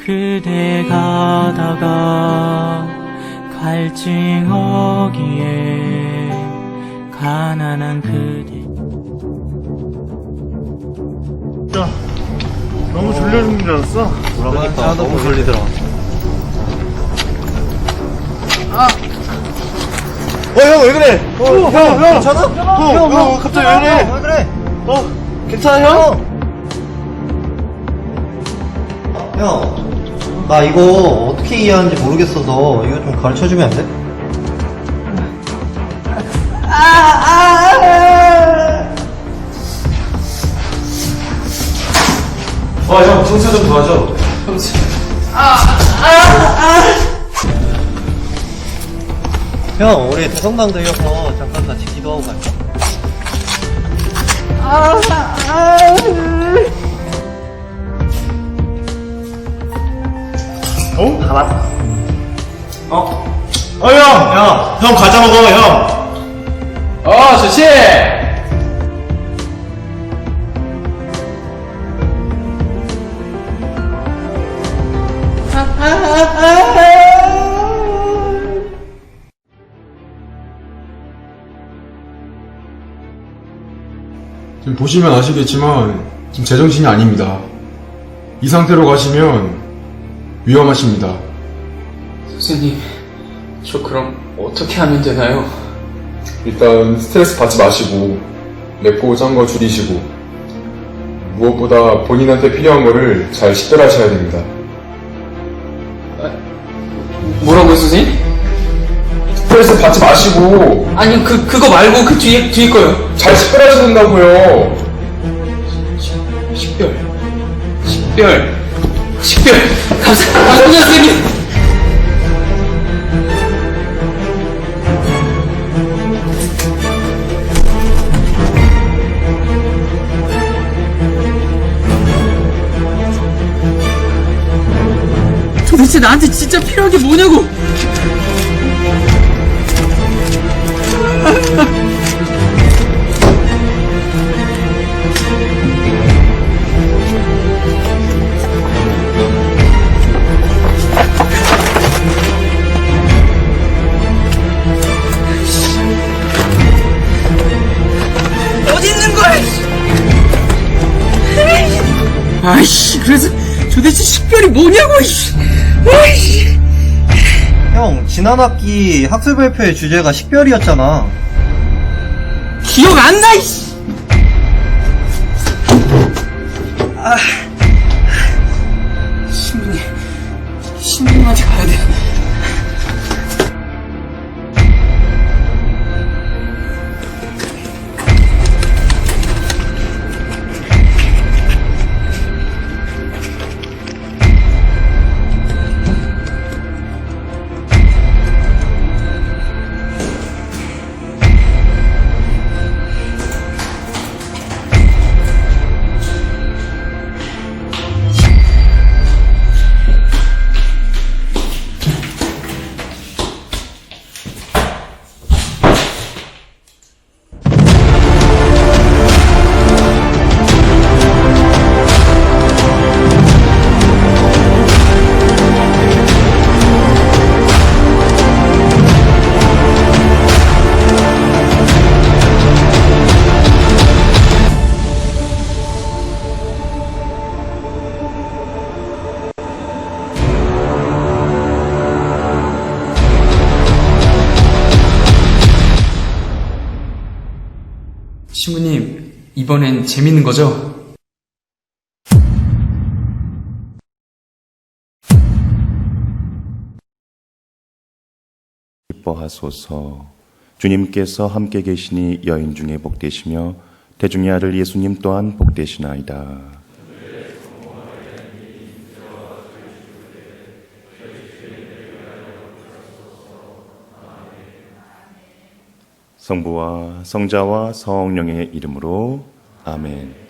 그대 가다가 갈증어기에 가난한 그대. 야, 너무 졸려 죽는 줄 알았어? 그러니까 너무 졸리더라. 형 왜 그래? 형 괜찮아? 형, 갑자기 왜 그래? 왜 그래? 괜찮아, 형? 형, 나 이거 어떻게 이해하는지 모르겠어서 이거 좀 가르쳐주면 안 돼? 형, 청소 좀 도와줘. 형, 우리 대성당 들려서 잠깐 같이 기도하고 갈까? 가봤다. 형, 과자 먹어, 형. 좋지! 지금 보시면 아시겠지만 지금 제정신이 아닙니다. 이 상태로 가시면 위험하십니다. 선생님, 저 그럼 어떻게 하면 되나요? 일단 스트레스 받지 마시고 맵고 짠 거 줄이시고 무엇보다 본인한테 필요한 거를 잘 식별하셔야 됩니다. 뭐라고요, 선생님? 스트레스 받지 마시고 아니, 그거 말고 그 뒤에 거요. 잘 식별하셔야 된다고요. 식별. 감사합니다, 선생님! 도대체 나한테 진짜 필요한 게 뭐냐고! 어디 있는 거야? 아이씨, 그래서 도대체 식별이 뭐냐고, 이씨! 아이씨! 형, 지난 학기 학술 발표의 주제가 식별이었잖아. 기억 안 나, 이씨! 신부님한테 가야 돼. 신부님, 이번엔 재밌는 거죠? 기뻐하소서. 주님께서 함께 계시니 여인 중에 복되시며 태중의 아들 예수님 또한 복되시나이다. 성부와 성자와 성령의 이름으로 아멘.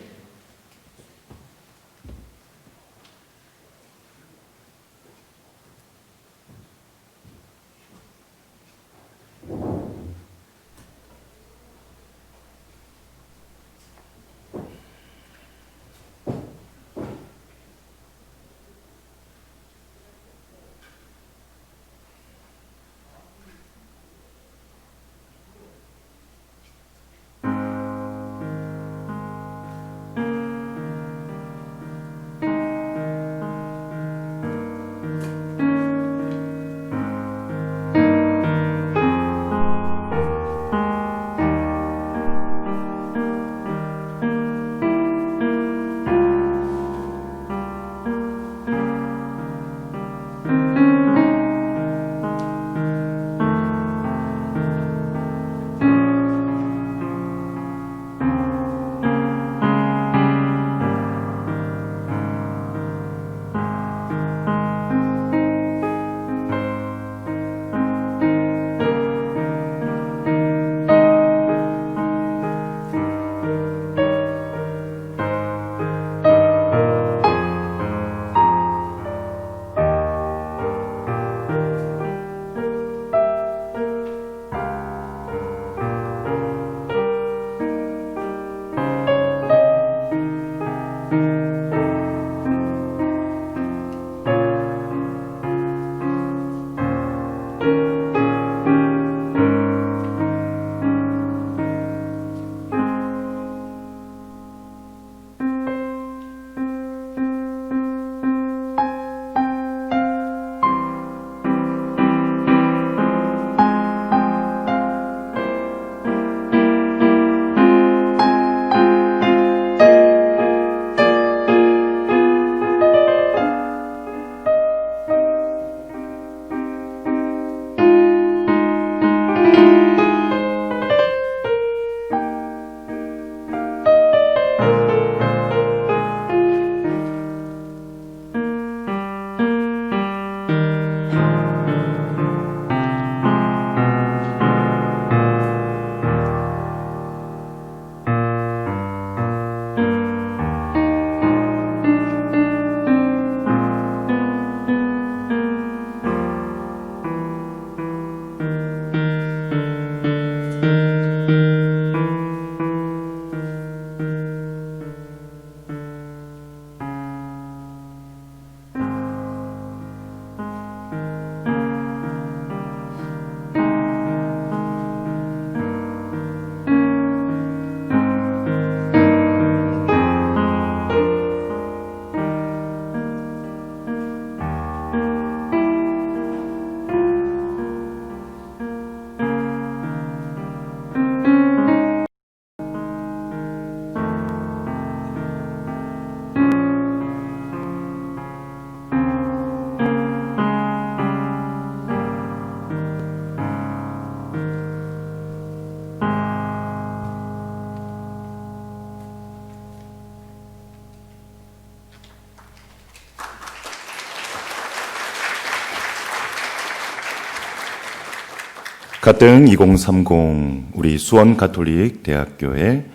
가등 2030 우리 수원 가톨릭 대학교의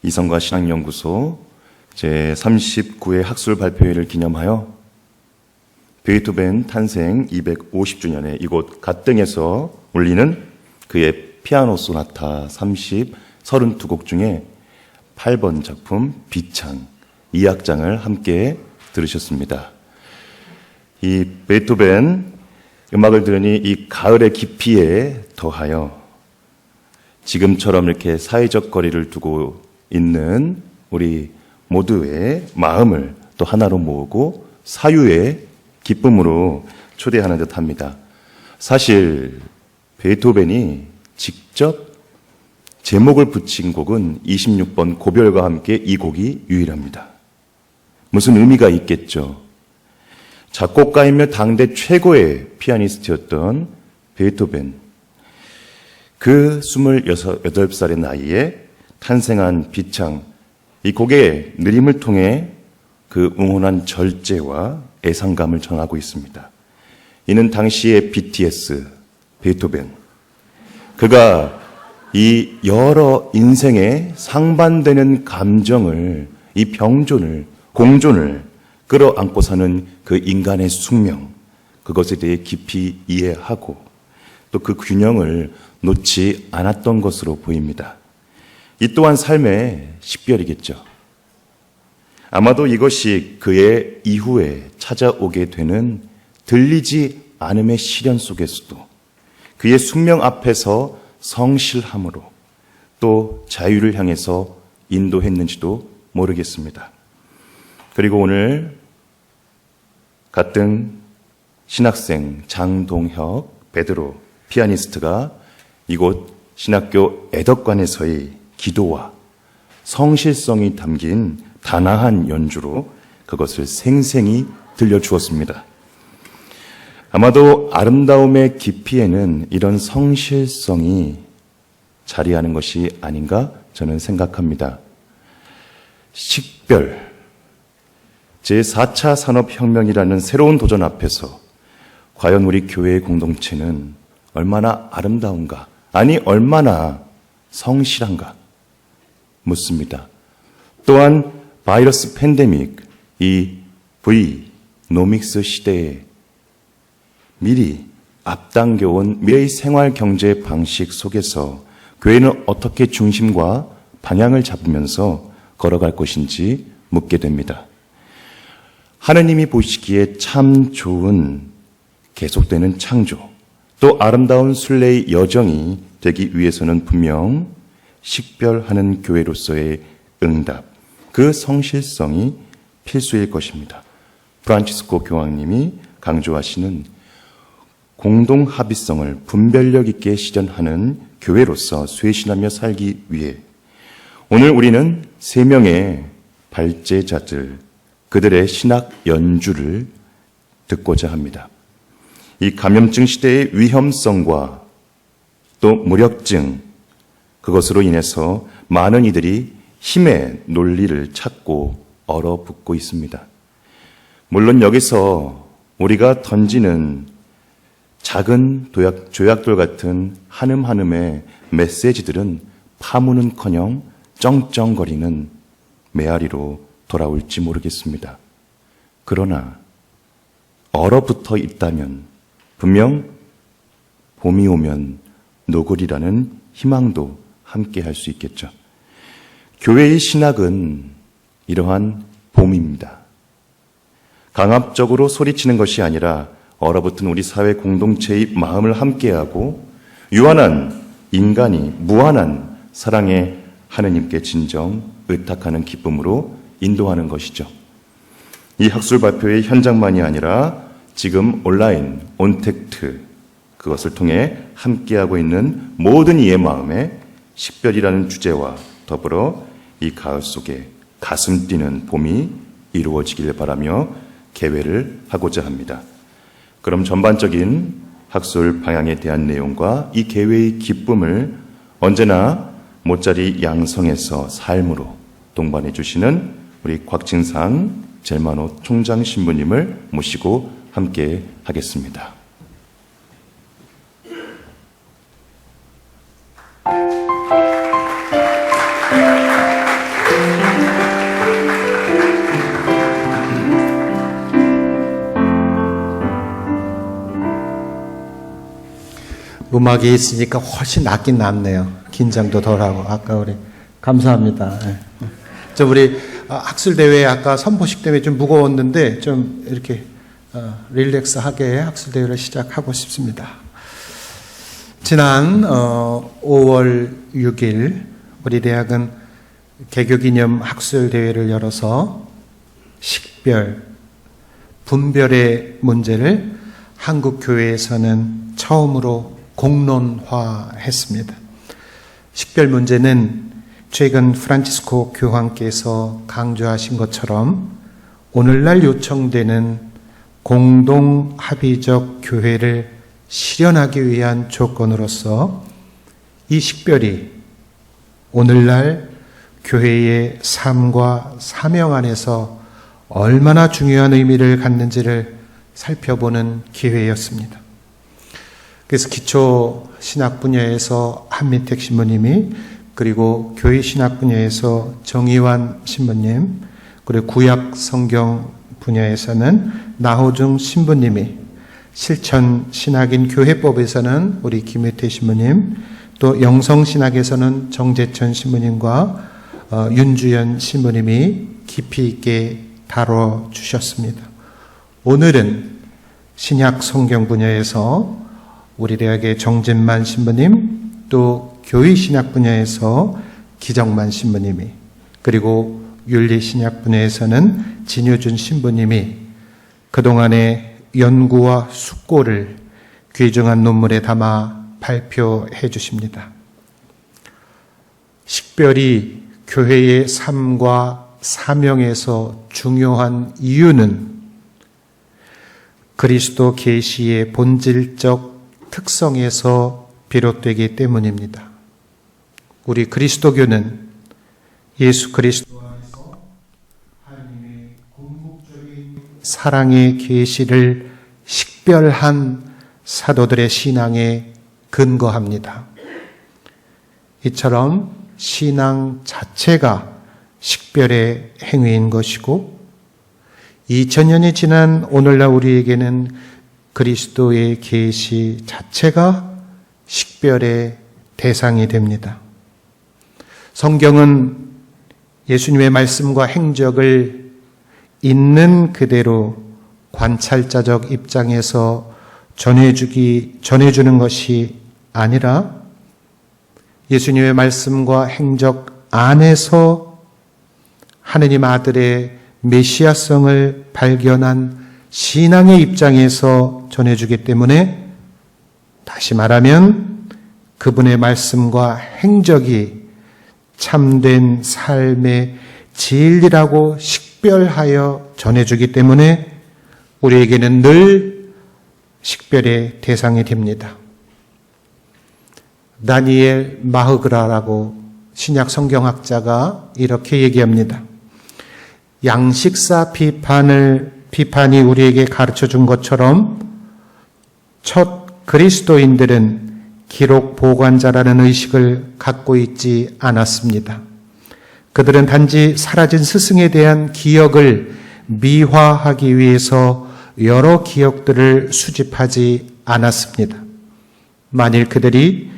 이성과 신학연구소 제39회 학술 발표회를 기념하여 베토벤 탄생 250주년에 이곳 가등에서 울리는 그의 피아노 소나타 32곡 중에 8번 작품 비창 2악장을 함께 들으셨습니다. 이 베토벤 음악을 들으니 이 가을의 깊이에 더하여 지금처럼 이렇게 사회적 거리를 두고 있는 우리 모두의 마음을 또 하나로 모으고 사유의 기쁨으로 초대하는 듯합니다. 사실 베토벤이 직접 제목을 붙인 곡은 26번 고별과 함께 이 곡이 유일합니다. 무슨 의미가 있겠죠? 작곡가이며 당대 최고의 피아니스트였던 베토벤. 그 28살의 나이에 탄생한 비창. 이 곡의 느림을 통해 그 응원한 절제와 애상감을 전하고 있습니다. 이는 당시의 BTS, 베토벤. 그가 이 여러 인생의 상반되는 감정을, 이 병존을, 공존을 끌어안고 사는 그 인간의 숙명, 그것에 대해 깊이 이해하고 또 그 균형을 놓지 않았던 것으로 보입니다. 이 또한 삶의 식별이겠죠. 아마도 이것이 그의 이후에 찾아오게 되는 들리지 않음의 시련 속에서도 그의 숙명 앞에서 성실함으로 또 자유를 향해서 인도했는지도 모르겠습니다. 그리고 오늘 가등 신학생 장동혁 베드로 피아니스트가 이곳 신학교 애덕관에서의 기도와 성실성이 담긴 단아한 연주로 그것을 생생히 들려주었습니다. 아마도 아름다움의 깊이에는 이런 성실성이 자리하는 것이 아닌가 저는 생각합니다. 식별, 제4차 산업혁명이라는 새로운 도전 앞에서 과연 우리 교회의 공동체는 얼마나 아름다운가, 아니 얼마나 성실한가 묻습니다. 또한 바이러스 팬데믹, 이 브이노믹스 시대에 미리 앞당겨온 미래의 생활 경제 방식 속에서 교회는 어떻게 중심과 방향을 잡으면서 걸어갈 것인지 묻게 됩니다. 하느님이 보시기에 참 좋은 계속되는 창조, 또 아름다운 순례의 여정이 되기 위해서는 분명 식별하는 교회로서의 응답, 그 성실성이 필수일 것입니다. 프란치스코 교황님이 강조하시는 공동합의성을 분별력 있게 실현하는 교회로서 쇄신하며 살기 위해 오늘 우리는 3명의 발제자들, 그들의 신학 연주를 듣고자 합니다. 이 감염증 시대의 위험성과 또 무력증, 그것으로 인해서 많은 이들이 힘의 논리를 찾고 얼어붙고 있습니다. 물론 여기서 우리가 던지는 작은 조약돌 같은 한음한음의 메시지들은 파문은커녕 쩡쩡거리는 메아리로 돌아올지 모르겠습니다. 그러나 얼어붙어 있다면 분명 봄이 오면 노골이라는 희망도 함께 할 수 있겠죠. 교회의 신학은 이러한 봄입니다. 강압적으로 소리치는 것이 아니라 얼어붙은 우리 사회 공동체의 마음을 함께하고 유한한 인간이 무한한 사랑의 하느님께 진정 의탁하는 기쁨으로 인도하는 것이죠. 이 학술 발표의 현장만이 아니라 지금 온라인, 온택트 그것을 통해 함께하고 있는 모든 이의 마음에 식별이라는 주제와 더불어 이 가을 속에 가슴 뛰는 봄이 이루어지길 바라며 개회를 하고자 합니다. 그럼 전반적인 학술 방향에 대한 내용과 이 개회의 기쁨을 언제나 모짜리 양성에서 삶으로 동반해 주시는 우리 곽진상 젤마노 총장 신부님을 모시고 함께 하겠습니다. 음악이 있으니까 훨씬 낫긴 낫네요. 긴장도 덜하고. 아까 우리 감사합니다. 예. 저 우리 학술대회 아까 선포식 때문에 좀 무거웠는데 좀 이렇게 릴렉스하게 학술대회를 시작하고 싶습니다. 지난 5월 6일 우리 대학은 개교기념 학술대회를 열어서 식별, 분별의 문제를 한국교회에서는 처음으로 공론화했습니다. 식별 문제는 최근 프란치스코 교황께서 강조하신 것처럼 오늘날 요청되는 공동합의적 교회를 실현하기 위한 조건으로서 이 식별이 오늘날 교회의 삶과 사명 안에서 얼마나 중요한 의미를 갖는지를 살펴보는 기회였습니다. 그래서 기초 신학 분야에서 한민택 신부님이, 그리고 교회 신학 분야에서 정의환 신부님, 그리고 구약 성경 분야에서는 나호중 신부님이, 실천 신학인 교회법에서는 우리 김혜태 신부님, 또 영성 신학에서는 정재천 신부님과 윤주연 신부님이 깊이 있게 다뤄 주셨습니다. 오늘은 신약 성경 분야에서 우리 대학의 정진만 신부님, 또 교회 신학 분야에서 기정만 신부님이, 그리고 윤리 신약 분야에서는 진효준 신부님이 그동안의 연구와 숙고를 귀중한 논문에 담아 발표해 주십니다. 식별이 교회의 삶과 사명에서 중요한 이유는 그리스도 계시의 본질적 특성에서 비롯되기 때문입니다. 우리 그리스도교는 예수 그리스도 안에서 하나님의 궁극적인 사랑의 계시를 식별한 사도들의 신앙에 근거합니다. 이처럼 신앙 자체가 식별의 행위인 것이고, 2000년이 지난 오늘날 우리에게는 그리스도의 계시 자체가 식별의 대상이 됩니다. 성경은 예수님의 말씀과 행적을 있는 그대로 관찰자적 입장에서 전해주는 것이 아니라 예수님의 말씀과 행적 안에서 하느님 아들의 메시아성을 발견한 신앙의 입장에서 전해주기 때문에, 다시 말하면 그분의 말씀과 행적이 참된 삶의 진리라고 식별하여 전해주기 때문에 우리에게는 늘 식별의 대상이 됩니다. 다니엘 마흐그라라고 신약 성경학자가 이렇게 얘기합니다. 양식사 비판이 우리에게 가르쳐 준 것처럼 첫 그리스도인들은 기록 보관자라는 의식을 갖고 있지 않았습니다. 그들은 단지 사라진 스승에 대한 기억을 미화하기 위해서 여러 기억들을 수집하지 않았습니다. 만일 그들이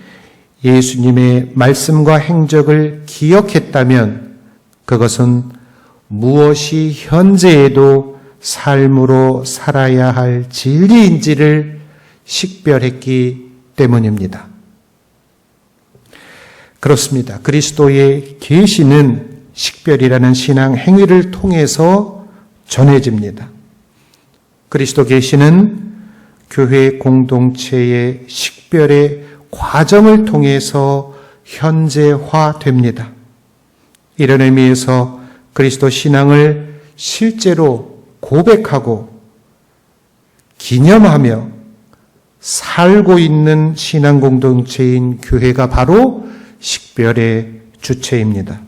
예수님의 말씀과 행적을 기억했다면 그것은 무엇이 현재에도 삶으로 살아야 할 진리인지를 식별했기 때문입니다. 그렇습니다. 그리스도의 계시는 식별이라는 신앙 행위를 통해서 전해집니다. 그리스도 계시는 교회 공동체의 식별의 과정을 통해서 현재화됩니다. 이런 의미에서 그리스도 신앙을 실제로 고백하고 기념하며 살고 있는 신앙 공동체인 교회가 바로 식별의 주체입니다.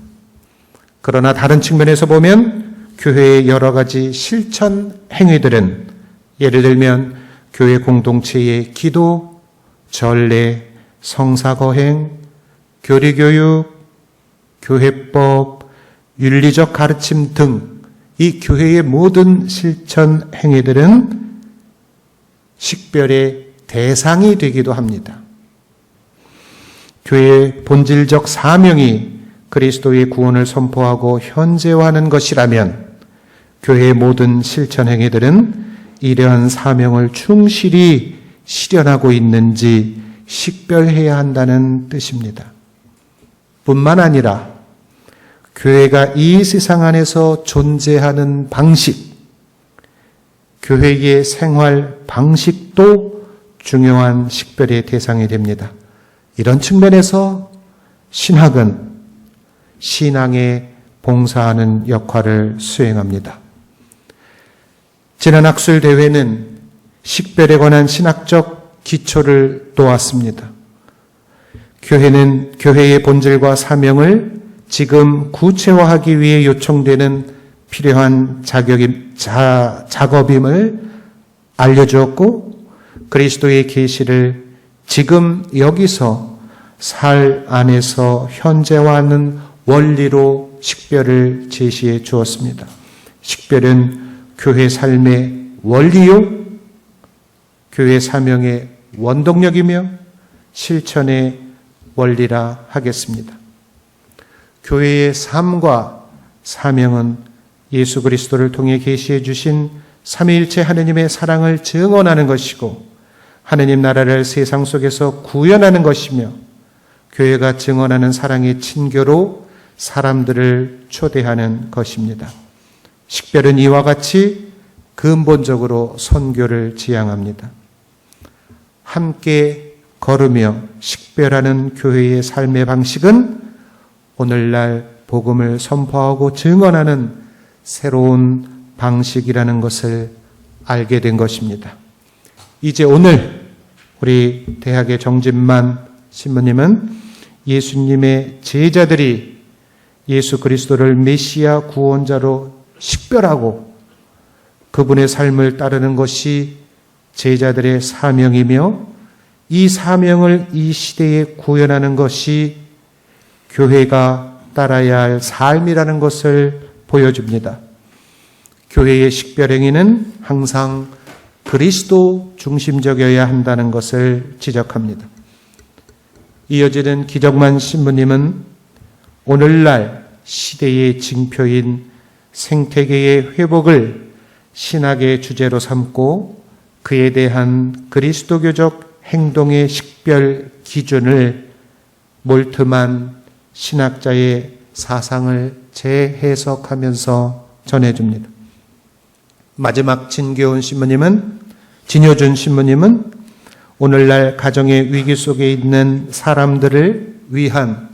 그러나 다른 측면에서 보면 교회의 여러 가지 실천 행위들은, 예를 들면 교회 공동체의 기도, 전례, 성사거행, 교리교육, 교회법, 윤리적 가르침 등 이 교회의 모든 실천 행위들은 식별의 대상이 되기도 합니다. 교회의 본질적 사명이 그리스도의 구원을 선포하고 현재화하는 것이라면 교회의 모든 실천 행위들은 이러한 사명을 충실히 실현하고 있는지 식별해야 한다는 뜻입니다. 뿐만 아니라 교회가 이 세상 안에서 존재하는 방식, 교회의 생활 방식도 중요한 식별의 대상이 됩니다. 이런 측면에서 신학은 신앙에 봉사하는 역할을 수행합니다. 지난 학술 대회는 식별에 관한 신학적 기초를 놓았습니다. 교회는 교회의 본질과 사명을 지금 구체화하기 위해 요청되는 필요한 작업임을 알려주었고 그리스도의 계시를 지금 여기서 살 안에서 현재화하는 원리로 식별을 제시해 주었습니다. 식별은 교회 삶의 원리요, 교회 사명의 원동력이며 실천의 원리라 하겠습니다. 교회의 삶과 사명은 예수 그리스도를 통해 계시해 주신 삼위일체 하느님의 사랑을 증언하는 것이고 하느님 나라를 세상 속에서 구현하는 것이며 교회가 증언하는 사랑의 친교로 사람들을 초대하는 것입니다. 식별은 이와 같이 근본적으로 선교를 지향합니다. 함께 걸으며 식별하는 교회의 삶의 방식은 오늘날 복음을 선포하고 증언하는 새로운 방식이라는 것을 알게 된 것입니다. 이제 오늘 우리 대학의 정진만 신부님은 예수님의 제자들이 예수 그리스도를 메시아 구원자로 식별하고 그분의 삶을 따르는 것이 제자들의 사명이며 이 사명을 이 시대에 구현하는 것이 교회가 따라야 할 삶이라는 것을 보여줍니다. 교회의 식별행위는 항상 그리스도 중심적이어야 한다는 것을 지적합니다. 이어지는 기적만 신부님은 오늘날 시대의 징표인 생태계의 회복을 신학의 주제로 삼고 그에 대한 그리스도교적 행동의 식별 기준을 몰트만 신학자의 사상을 재해석하면서 전해줍니다. 마지막 진교훈 진효준 신부님은 오늘날 가정의 위기 속에 있는 사람들을 위한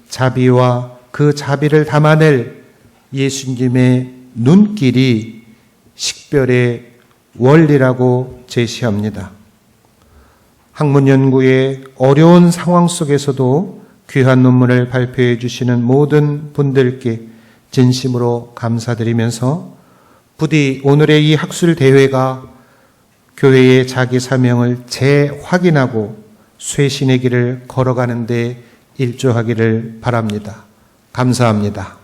자비와 그 자비를 담아낼 예수님의 눈길이 식별의 원리라고 제시합니다. 학문 연구의 어려운 상황 속에서도 귀한 논문을 발표해 주시는 모든 분들께 진심으로 감사드리면서 부디 오늘의 이 학술 대회가 교회의 자기 사명을 재확인하고 쇄신의 길을 걸어가는 데 일조하기를 바랍니다. 감사합니다.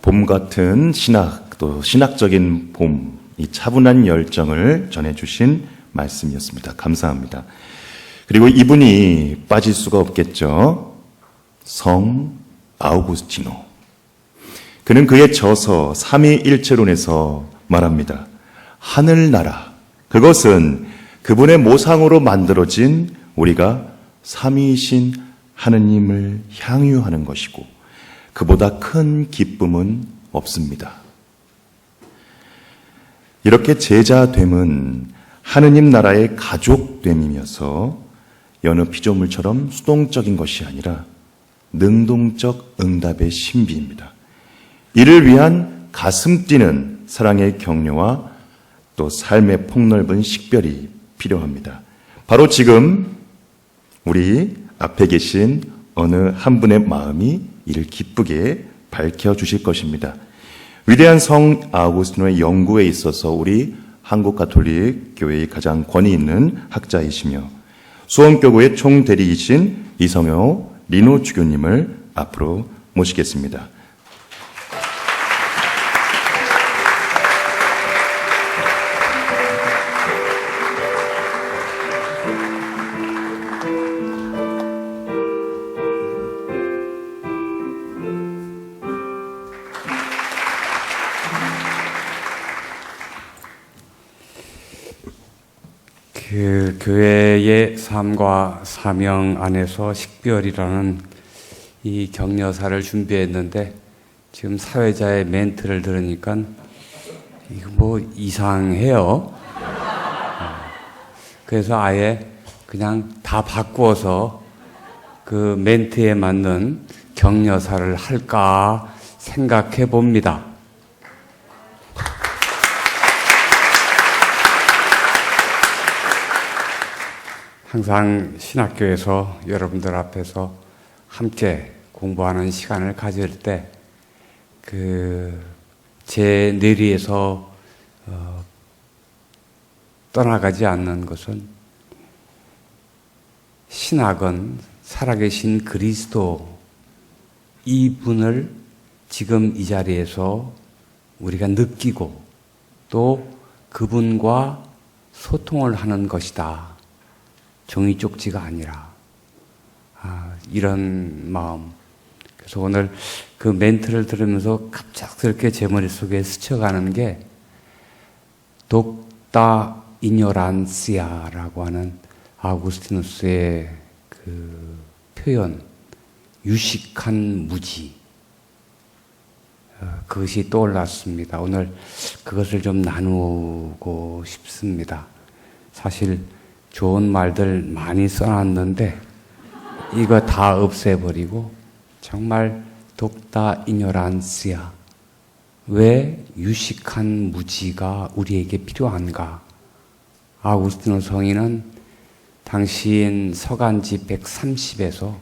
봄 같은 신학, 또 신학적인 봄, 이 차분한 열정을 전해주신 말씀이었습니다. 감사합니다. 그리고 이분이 빠질 수가 없겠죠. 성 아우구스티노. 그는 그의 저서 삼위일체론에서 말합니다. 하늘나라, 그것은 그분의 모상으로 만들어진 우리가 삼위이신 하느님을 향유하는 것이고 그보다 큰 기쁨은 없습니다. 이렇게 제자됨은 하느님 나라의 가족됨이면서 여느 피조물처럼 수동적인 것이 아니라 능동적 응답의 신비입니다. 이를 위한 가슴 뛰는 사랑의 격려와 또 삶의 폭넓은 식별이 필요합니다. 바로 지금 우리 앞에 계신 어느 한 분의 마음이 이를 기쁘게 밝혀주실 것입니다. 위대한 성 아우구스티노의 연구에 있어서 우리 한국 가톨릭 교회의 가장 권위 있는 학자이시며 수원교구의 총대리이신 이성효 리노 주교님을 앞으로 모시겠습니다. 그 교회의 삶과 사명 안에서 식별이라는 이 격려사를 준비했는데 지금 사회자의 멘트를 들으니까 이거 뭐 이상해요. 그래서 아예 그냥 다 바꾸어서 그 멘트에 맞는 격려사를 할까 생각해 봅니다. 항상 신학교에서 여러분들 앞에서 함께 공부하는 시간을 가질 때 제 뇌리에서 떠나가지 않는 것은 신학은 살아계신 그리스도 이분을 지금 이 자리에서 우리가 느끼고 또 그분과 소통을 하는 것이다. 종이 쪽지가 아니라 이런 마음. 그래서 오늘 그 멘트를 들으면서 갑작스럽게 제 머릿속에 스쳐가는 게 독다 이뇨란시아라고 하는 아우구스티누스의 그 표현, 유식한 무지, 그것이 떠올랐습니다. 오늘 그것을 좀 나누고 싶습니다. 사실 좋은 말들 많이 써놨는데 이거 다 없애버리고 정말 독다 이뇨란시아, 왜 유식한 무지가 우리에게 필요한가? 아우구스티누스 성인은 당시인 서간지 130에서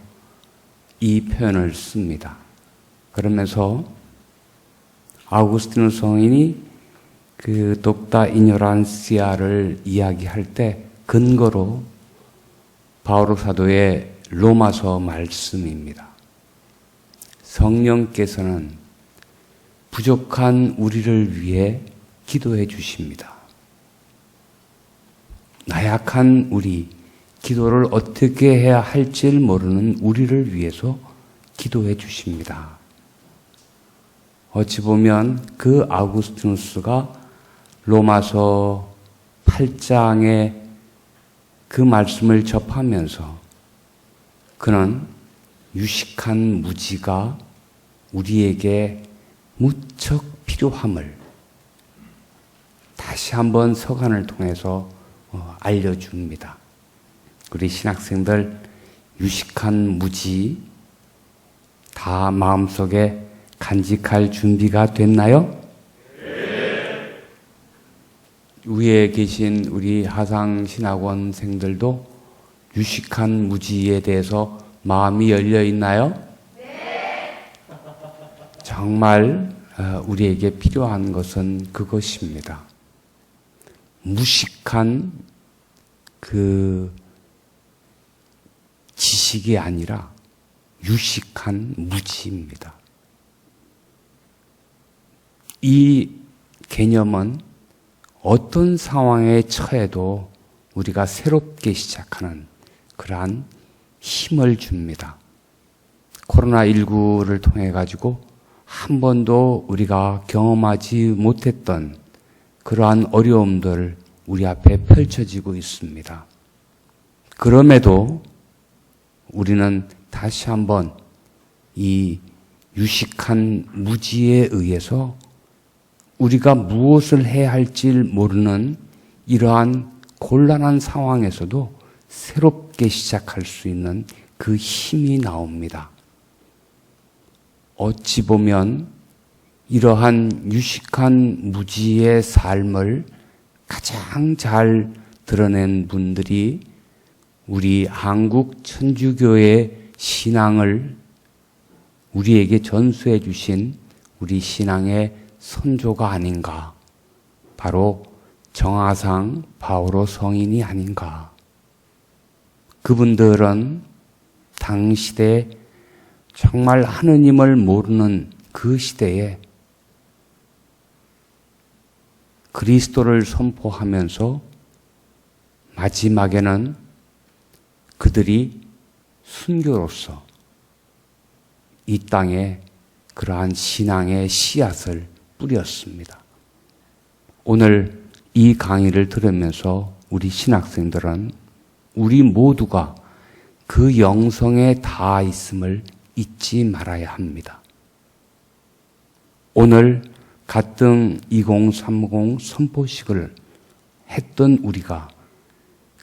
이 표현을 씁니다. 그러면서 아우구스티누스 성인이 그 독다 이뇨란시아를 이야기할 때 근거로 바오로 사도의 로마서 말씀입니다. 성령께서는 부족한 우리를 위해 기도해 주십니다. 나약한 우리, 기도를 어떻게 해야 할지 모르는 우리를 위해서 기도해 주십니다. 어찌 보면 그 아우구스티누스가 로마서 8장의 그 말씀을 접하면서 그는 유식한 무지가 우리에게 무척 필요함을 다시 한번 서간을 통해서 알려줍니다. 우리 신학생들 유식한 무지 다 마음속에 간직할 준비가 됐나요? 네. 위에 계신 우리 하상신학원생들도 유식한 무지에 대해서 마음이 열려 있나요? 네. 정말 우리에게 필요한 것은 그것입니다. 무식한 그 지식이 아니라 유식한 무지입니다. 이 개념은 어떤 상황에 처해도 우리가 새롭게 시작하는 그러한 힘을 줍니다. 코로나19를 통해 가지고 한 번도 우리가 경험하지 못했던 그러한 어려움들 우리 앞에 펼쳐지고 있습니다. 그럼에도 우리는 다시 한번 이 유식한 무지에 의해서 우리가 무엇을 해야 할지 모르는 이러한 곤란한 상황에서도 새롭게 시작할 수 있는 그 힘이 나옵니다. 어찌 보면 이러한 유식한 무지의 삶을 가장 잘 드러낸 분들이 우리 한국 천주교의 신앙을 우리에게 전수해 주신 우리 신앙의 선조가 아닌가. 바로 정하상 바오로 성인이 아닌가. 그분들은 당시대 정말 하느님을 모르는 그 시대에 그리스도를 선포하면서 마지막에는 그들이 순교로서 이 땅에 그러한 신앙의 씨앗을 뿌렸습니다. 오늘 이 강의를 들으면서 우리 신학생들은 우리 모두가 그 영성에 닿아 있음을 잊지 말아야 합니다. 오늘 가등 2030 선포식을 했던 우리가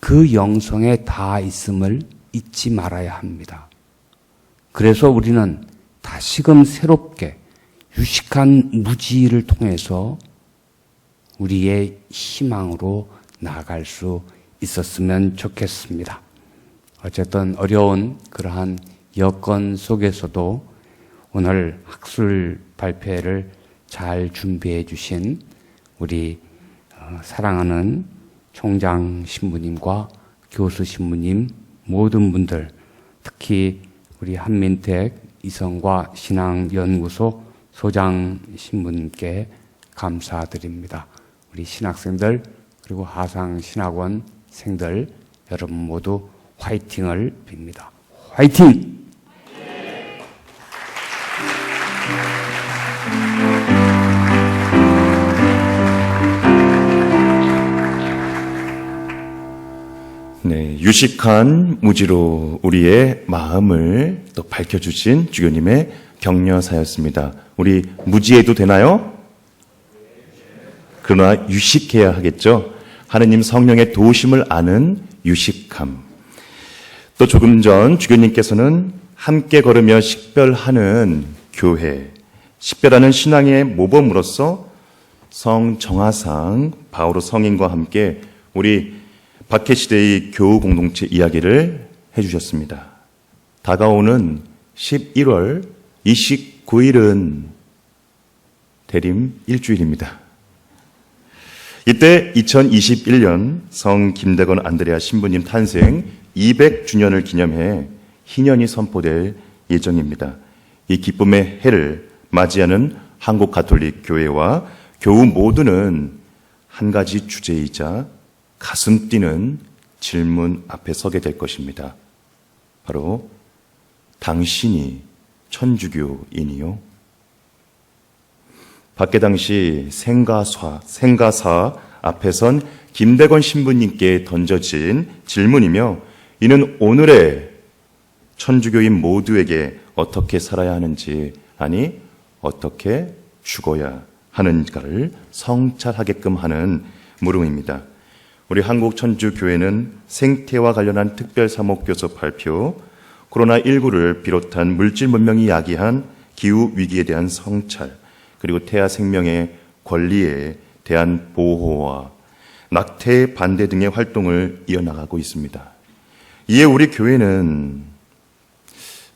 그 영성에 닿아 있음을 잊지 말아야 합니다. 그래서 우리는 다시금 새롭게 유식한 무지를 통해서 우리의 희망으로 나아갈 수 있었으면 좋겠습니다. 어쨌든 어려운 그러한 여건 속에서도 오늘 학술 발표회를 잘 준비해 주신 우리 사랑하는 총장 신부님과 교수 신부님 모든 분들, 특히 우리 한민택 이성과 신앙연구소 소장 신부님께 감사드립니다. 우리 신학생들 그리고 하상신학원생들 여러분 모두 화이팅을 빕니다. 화이팅! 네, 유식한 무지로 우리의 마음을 또 밝혀주신 주교님의 격려사였습니다. 우리 무지해도 되나요? 그러나 유식해야 하겠죠. 하느님 성령의 도우심을 아는 유식함. 또 조금 전 주교님께서는 함께 걸으며 식별하는 교회, 식별하는 신앙의 모범으로서 성정화상 바오로 성인과 함께 우리 박해시대의 교우 공동체 이야기를 해주셨습니다. 다가오는 11월 29일은 대림 일주일입니다. 이때 2021년 성 김대건 안드레아 신부님 탄생 200주년을 기념해 희년이 선포될 예정입니다. 이 기쁨의 해를 맞이하는 한국 가톨릭 교회와 교우 모두는 한 가지 주제이자 가슴 뛰는 질문 앞에 서게 될 것입니다. 바로 당신이 천주교인이요? 박해 당시 생가사 앞에 선 김대건 신부님께 던져진 질문이며 이는 오늘의 천주교인 모두에게 어떻게 살아야 하는지, 아니 어떻게 죽어야 하는가를 성찰하게끔 하는 물음입니다. 우리 한국천주교회는 생태와 관련한 특별사목교서 발표, 코로나19를 비롯한 물질 문명이 야기한 기후위기에 대한 성찰, 그리고 태아 생명의 권리에 대한 보호와 낙태 반대 등의 활동을 이어나가고 있습니다. 이에 우리 교회는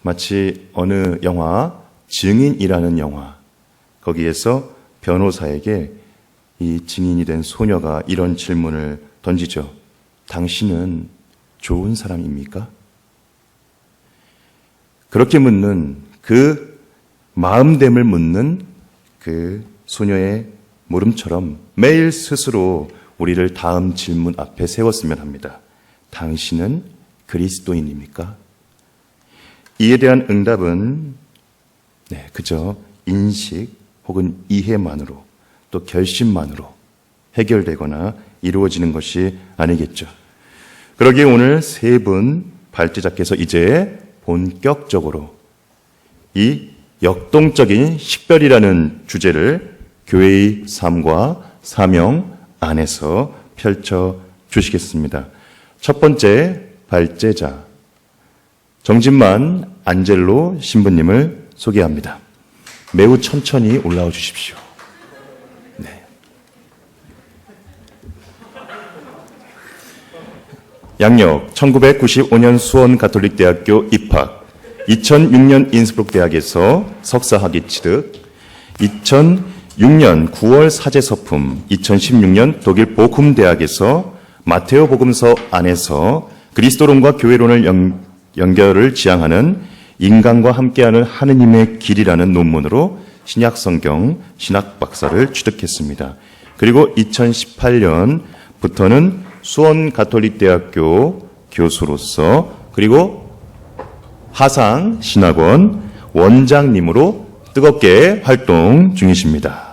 마치 어느 영화, 증인이라는 영화, 거기에서 변호사에게 이 증인이 된 소녀가 이런 질문을 던지죠. 당신은 좋은 사람입니까? 그렇게 묻는 그 마음됨을 묻는 그 소녀의 물음처럼 매일 스스로 우리를 다음 질문 앞에 세웠으면 합니다. 당신은 그리스도인입니까? 이에 대한 응답은 그저 인식 혹은 이해만으로 또 결심만으로 해결되거나 이루어지는 것이 아니겠죠. 그러기에 오늘 세 분 발제자께서 이제 본격적으로 이 역동적인 식별이라는 주제를 교회의 삶과 사명 안에서 펼쳐 주시겠습니다. 첫 번째 발제자 정진만 안젤로 신부님을 소개합니다. 매우 천천히 올라와 주십시오. 네. 양력 1995년 수원 가톨릭대학교 입학, 2006년 인스브룩 대학에서 석사학위 취득, 2006년 9월 사제서품, 2016년 독일 보쿰 대학에서 마테오 복음서 안에서 그리스도론과 교회론을 연결을 지향하는 인간과 함께하는 하느님의 길이라는 논문으로 신약성경 신학박사를 취득했습니다. 그리고 2018년부터는 수원가톨릭대학교 교수로서 그리고 하상신학원 원장님으로 뜨겁게 활동 중이십니다.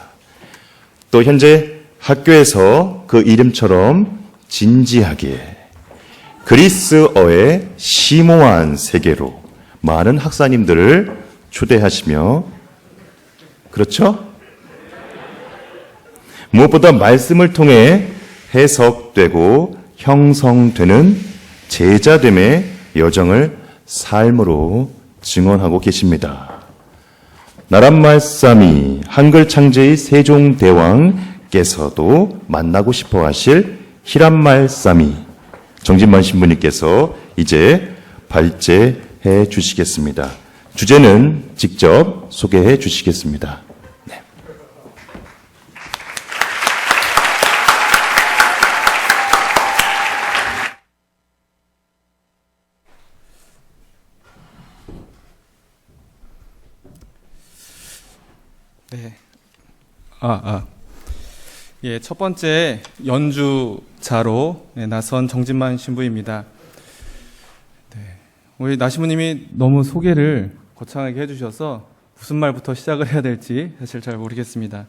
또 현재 학교에서 그 이름처럼 진지하게 그리스어의 심오한 세계로 많은 학사님들을 초대하시며, 그렇죠? 무엇보다 말씀을 통해 해석되고 형성되는 제자됨의 여정을 삶으로 증언하고 계십니다. 나란말싸미 한글 창제의 세종대왕께서도 만나고 싶어 하실 희란말싸미 정진만 신부님께서 이제 발제해 주시겠습니다. 주제는 직접 소개해 주시겠습니다. 네. 네. 예, 첫 번째 연주자로 나선 정진만 신부입니다. 네. 우리 나신부님이 너무 소개를 거창하게 해주셔서 무슨 말부터 시작을 해야 될지 사실 잘 모르겠습니다.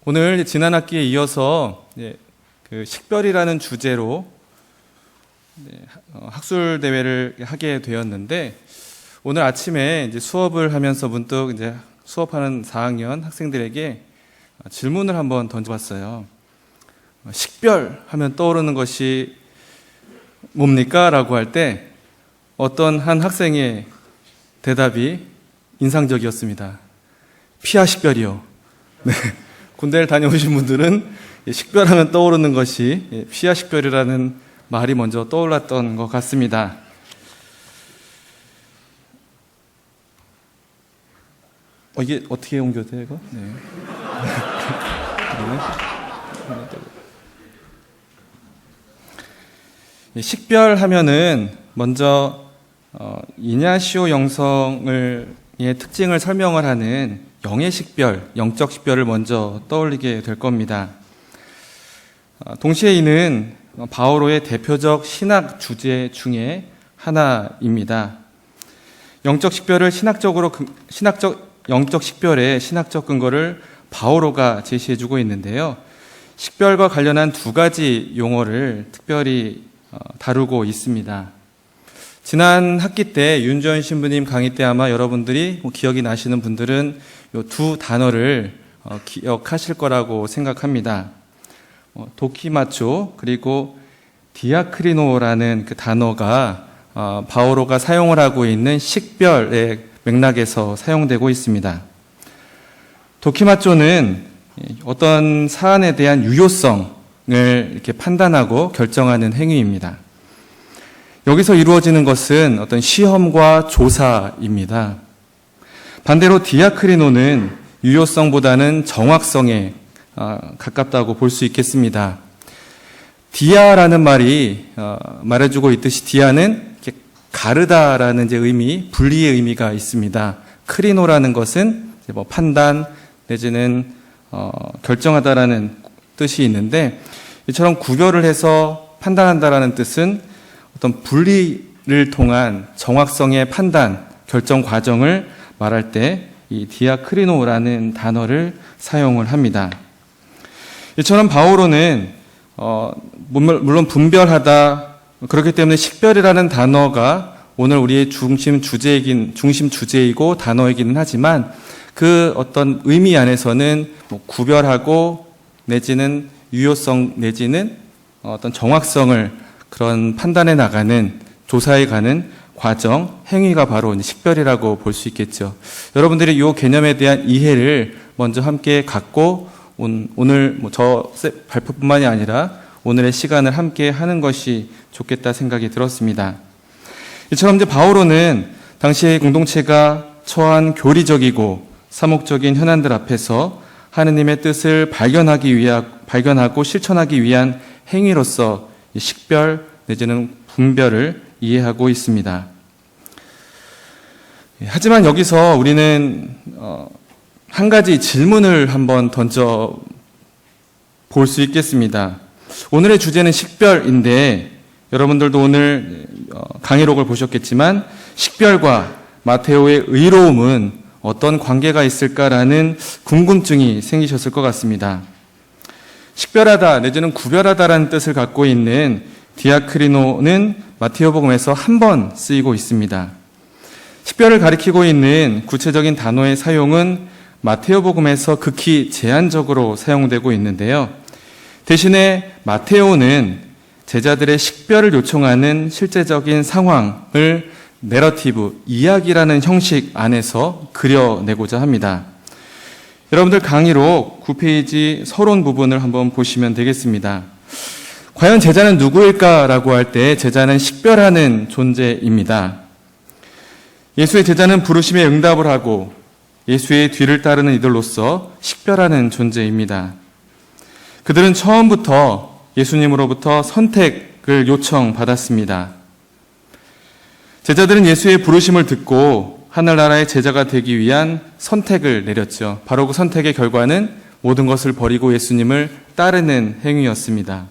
오늘 지난 학기에 이어서 그 식별이라는 주제로 학술 대회를 하게 되었는데, 오늘 아침에 이제 수업을 하면서 문득 이제 수업하는 4학년 학생들에게 질문을 한번 던져봤어요. 식별 하면 떠오르는 것이 뭡니까? 라고 할 때 어떤 한 학생의 대답이 인상적이었습니다. 피하 식별이요. 네. 군대를 다녀오신 분들은 식별하면 떠오르는 것이 피하 식별이라는 말이 먼저 떠올랐던 것 같습니다. 이게 어떻게 옮겨져요, 이거? 네. 식별하면은 먼저 이냐시오 영성의 특징을 설명을 하는 영의 식별, 영적 식별을 먼저 떠올리게 될 겁니다. 동시에 이는 바오로의 대표적 신학 주제 중에 하나입니다. 영적 식별을 영적 식별의 신학적 근거를 바오로가 제시해주고 있는데요. 식별과 관련한 두 가지 용어를 특별히 다루고 있습니다. 지난 학기 때 윤전 신부님 강의 때 아마 여러분들이 기억이 나시는 분들은 이 두 단어를 기억하실 거라고 생각합니다. 도키마초 그리고 디아크리노라는 그 단어가 바오로가 사용을 하고 있는 식별의 맥락에서 사용되고 있습니다. 도키마초는 어떤 사안에 대한 유효성을 이렇게 판단하고 결정하는 행위입니다. 여기서 이루어지는 것은 어떤 시험과 조사입니다. 반대로 디아크리노는 유효성보다는 정확성에 가깝다고 볼 수 있겠습니다. 디아라는 말이 말해주고 있듯이 디아는 이렇게 가르다라는 이제 의미, 분리의 의미가 있습니다. 크리노라는 것은 이제 뭐 판단 내지는 결정하다라는 뜻이 있는데, 이처럼 구별을 해서 판단한다라는 뜻은 어떤 분리를 통한 정확성의 판단, 결정 과정을 말할 때 이 디아크리노라는 단어를 사용을 합니다. 이처럼 바오로는 물론 분별하다, 그렇기 때문에 식별이라는 단어가 오늘 우리의 중심 주제이고 단어이기는 하지만 그 어떤 의미 안에서는 뭐 구별하고 내지는 유효성 내지는 어떤 정확성을 그런 판단해 나가는, 조사해 가는 과정, 행위가 바로 식별이라고 볼 수 있겠죠. 여러분들이 이 개념에 대한 이해를 먼저 함께 갖고 오늘 저 발표뿐만이 아니라 오늘의 시간을 함께 하는 것이 좋겠다 생각이 들었습니다. 이처럼 이제 바오로는 당시의 공동체가 처한 교리적이고 사목적인 현안들 앞에서 하느님의 뜻을 발견하고 실천하기 위한 행위로서 식별 내지는 분별을 이해하고 있습니다. 하지만 여기서 우리는 한 가지 질문을 한번 던져 볼 수 있겠습니다. 오늘의 주제는 식별인데 여러분들도 오늘 강의록을 보셨겠지만 식별과 마테오의 의로움은 어떤 관계가 있을까라는 궁금증이 생기셨을 것 같습니다. 식별하다 내지는 구별하다라는 뜻을 갖고 있는 디아크리노는 마테오복음에서 한 번 쓰이고 있습니다. 식별을 가리키고 있는 구체적인 단어의 사용은 마테오복음에서 극히 제한적으로 사용되고 있는데요. 대신에 마테오는 제자들의 식별을 요청하는 실제적인 상황을 내러티브, 이야기라는 형식 안에서 그려내고자 합니다. 여러분들 강의록 9페이지 서론 부분을 한번 보시면 되겠습니다. 과연 제자는 누구일까라고 할 때 제자는 식별하는 존재입니다. 예수의 제자는 부르심에 응답을 하고 예수의 뒤를 따르는 이들로서 식별하는 존재입니다. 그들은 처음부터 예수님으로부터 선택을 요청받았습니다. 제자들은 예수의 부르심을 듣고 하늘나라의 제자가 되기 위한 선택을 내렸죠. 바로 그 선택의 결과는 모든 것을 버리고 예수님을 따르는 행위였습니다.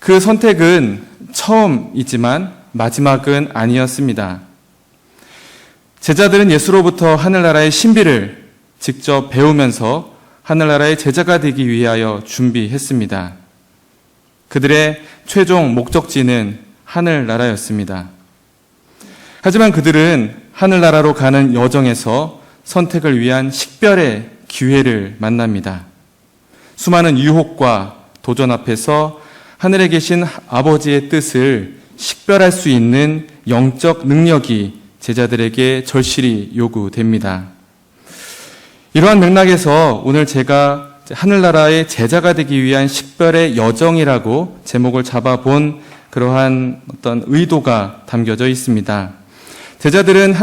그 선택은 처음이지만 마지막은 아니었습니다. 제자들은 예수로부터 하늘나라의 신비를 직접 배우면서 하늘나라의 제자가 되기 위하여 준비했습니다. 그들의 최종 목적지는 하늘나라였습니다. 하지만 그들은 하늘나라로 가는 여정에서 선택을 위한 식별의 기회를 만납니다. 수많은 유혹과 도전 앞에서 하늘에 계신 아버지의 뜻을 식별할 수 있는 영적 능력이 제자들에게 절실히 요구됩니다. 이러한 맥락에서 오늘 제가 하늘나라의 제자가 되기 위한 식별의 여정이라고 제목을 잡아본 그러한 어떤 의도가 담겨져 있습니다. 제자들은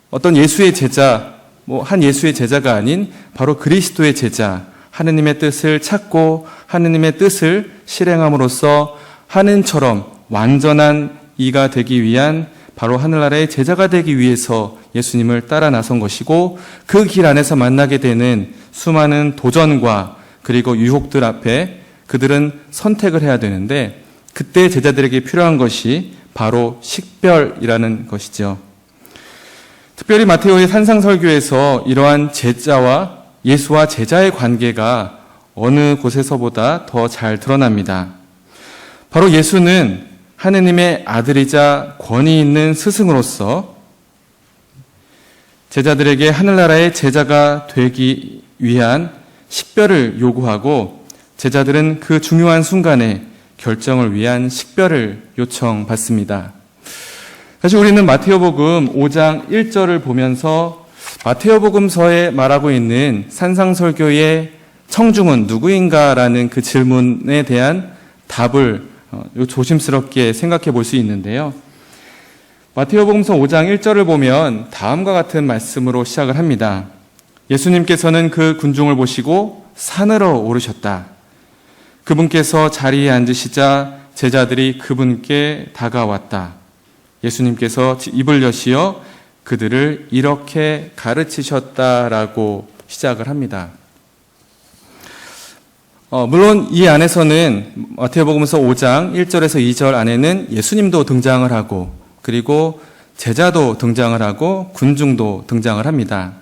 어떤 예수의 제자, 한 예수의 제자가 아닌 바로 그리스도의 제자, 하느님의 뜻을 찾고 하느님의 뜻을 실행함으로써 하느님처럼 완전한 이가 되기 위한 바로 하늘나라의 제자가 되기 위해서 예수님을 따라 나선 것이고 그 길 안에서 만나게 되는 수많은 도전과 그리고 유혹들 앞에 그들은 선택을 해야 되는데 그때 제자들에게 필요한 것이 바로 식별이라는 것이죠. 특별히 마테오의 산상설교에서 이러한 제자와 예수와 제자의 관계가 어느 곳에서보다 더 잘 드러납니다. 바로 예수는 하느님의 아들이자 권위 있는 스승으로서 제자들에게 하늘나라의 제자가 되기 위한 식별을 요구하고 제자들은 그 중요한 순간에 결정을 위한 식별을 요청받습니다. 사실 우리는 마테오복음 5장 1절을 보면서 마테오복음서에 말하고 있는 산상설교의 청중은 누구인가라는 그 질문에 대한 답을 조심스럽게 생각해 볼 수 있는데요. 마테오복음서 5장 1절을 보면 다음과 같은 말씀으로 시작을 합니다. 예수님께서는 그 군중을 보시고 산으로 오르셨다. 그분께서 자리에 앉으시자 제자들이 그분께 다가왔다. 예수님께서 입을 여시어 그들을 이렇게 가르치셨다라고 시작을 합니다. 물론 이 안에서는 마테오복음서 5장 1절에서 2절 안에는 예수님도 등장을 하고 그리고 제자도 등장을 하고 군중도 등장을 합니다.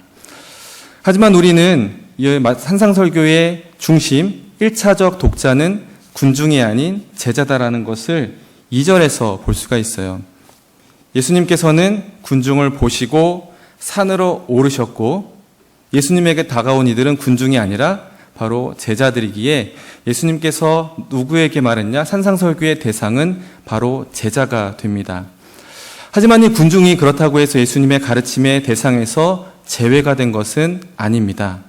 하지만 우리는 이 산상설교의 중심 1차적 독자는 군중이 아닌 제자다라는 것을 2절에서 볼 수가 있어요. 예수님께서는 군중을 보시고 산으로 오르셨고 예수님에게 다가온 이들은 군중이 아니라 바로 제자들이기에 예수님께서 누구에게 말했냐? 산상설교의 대상은 바로 제자가 됩니다. 하지만 이 군중이 그렇다고 해서 예수님의 가르침의 대상에서 제외가 된 것은 아닙니다.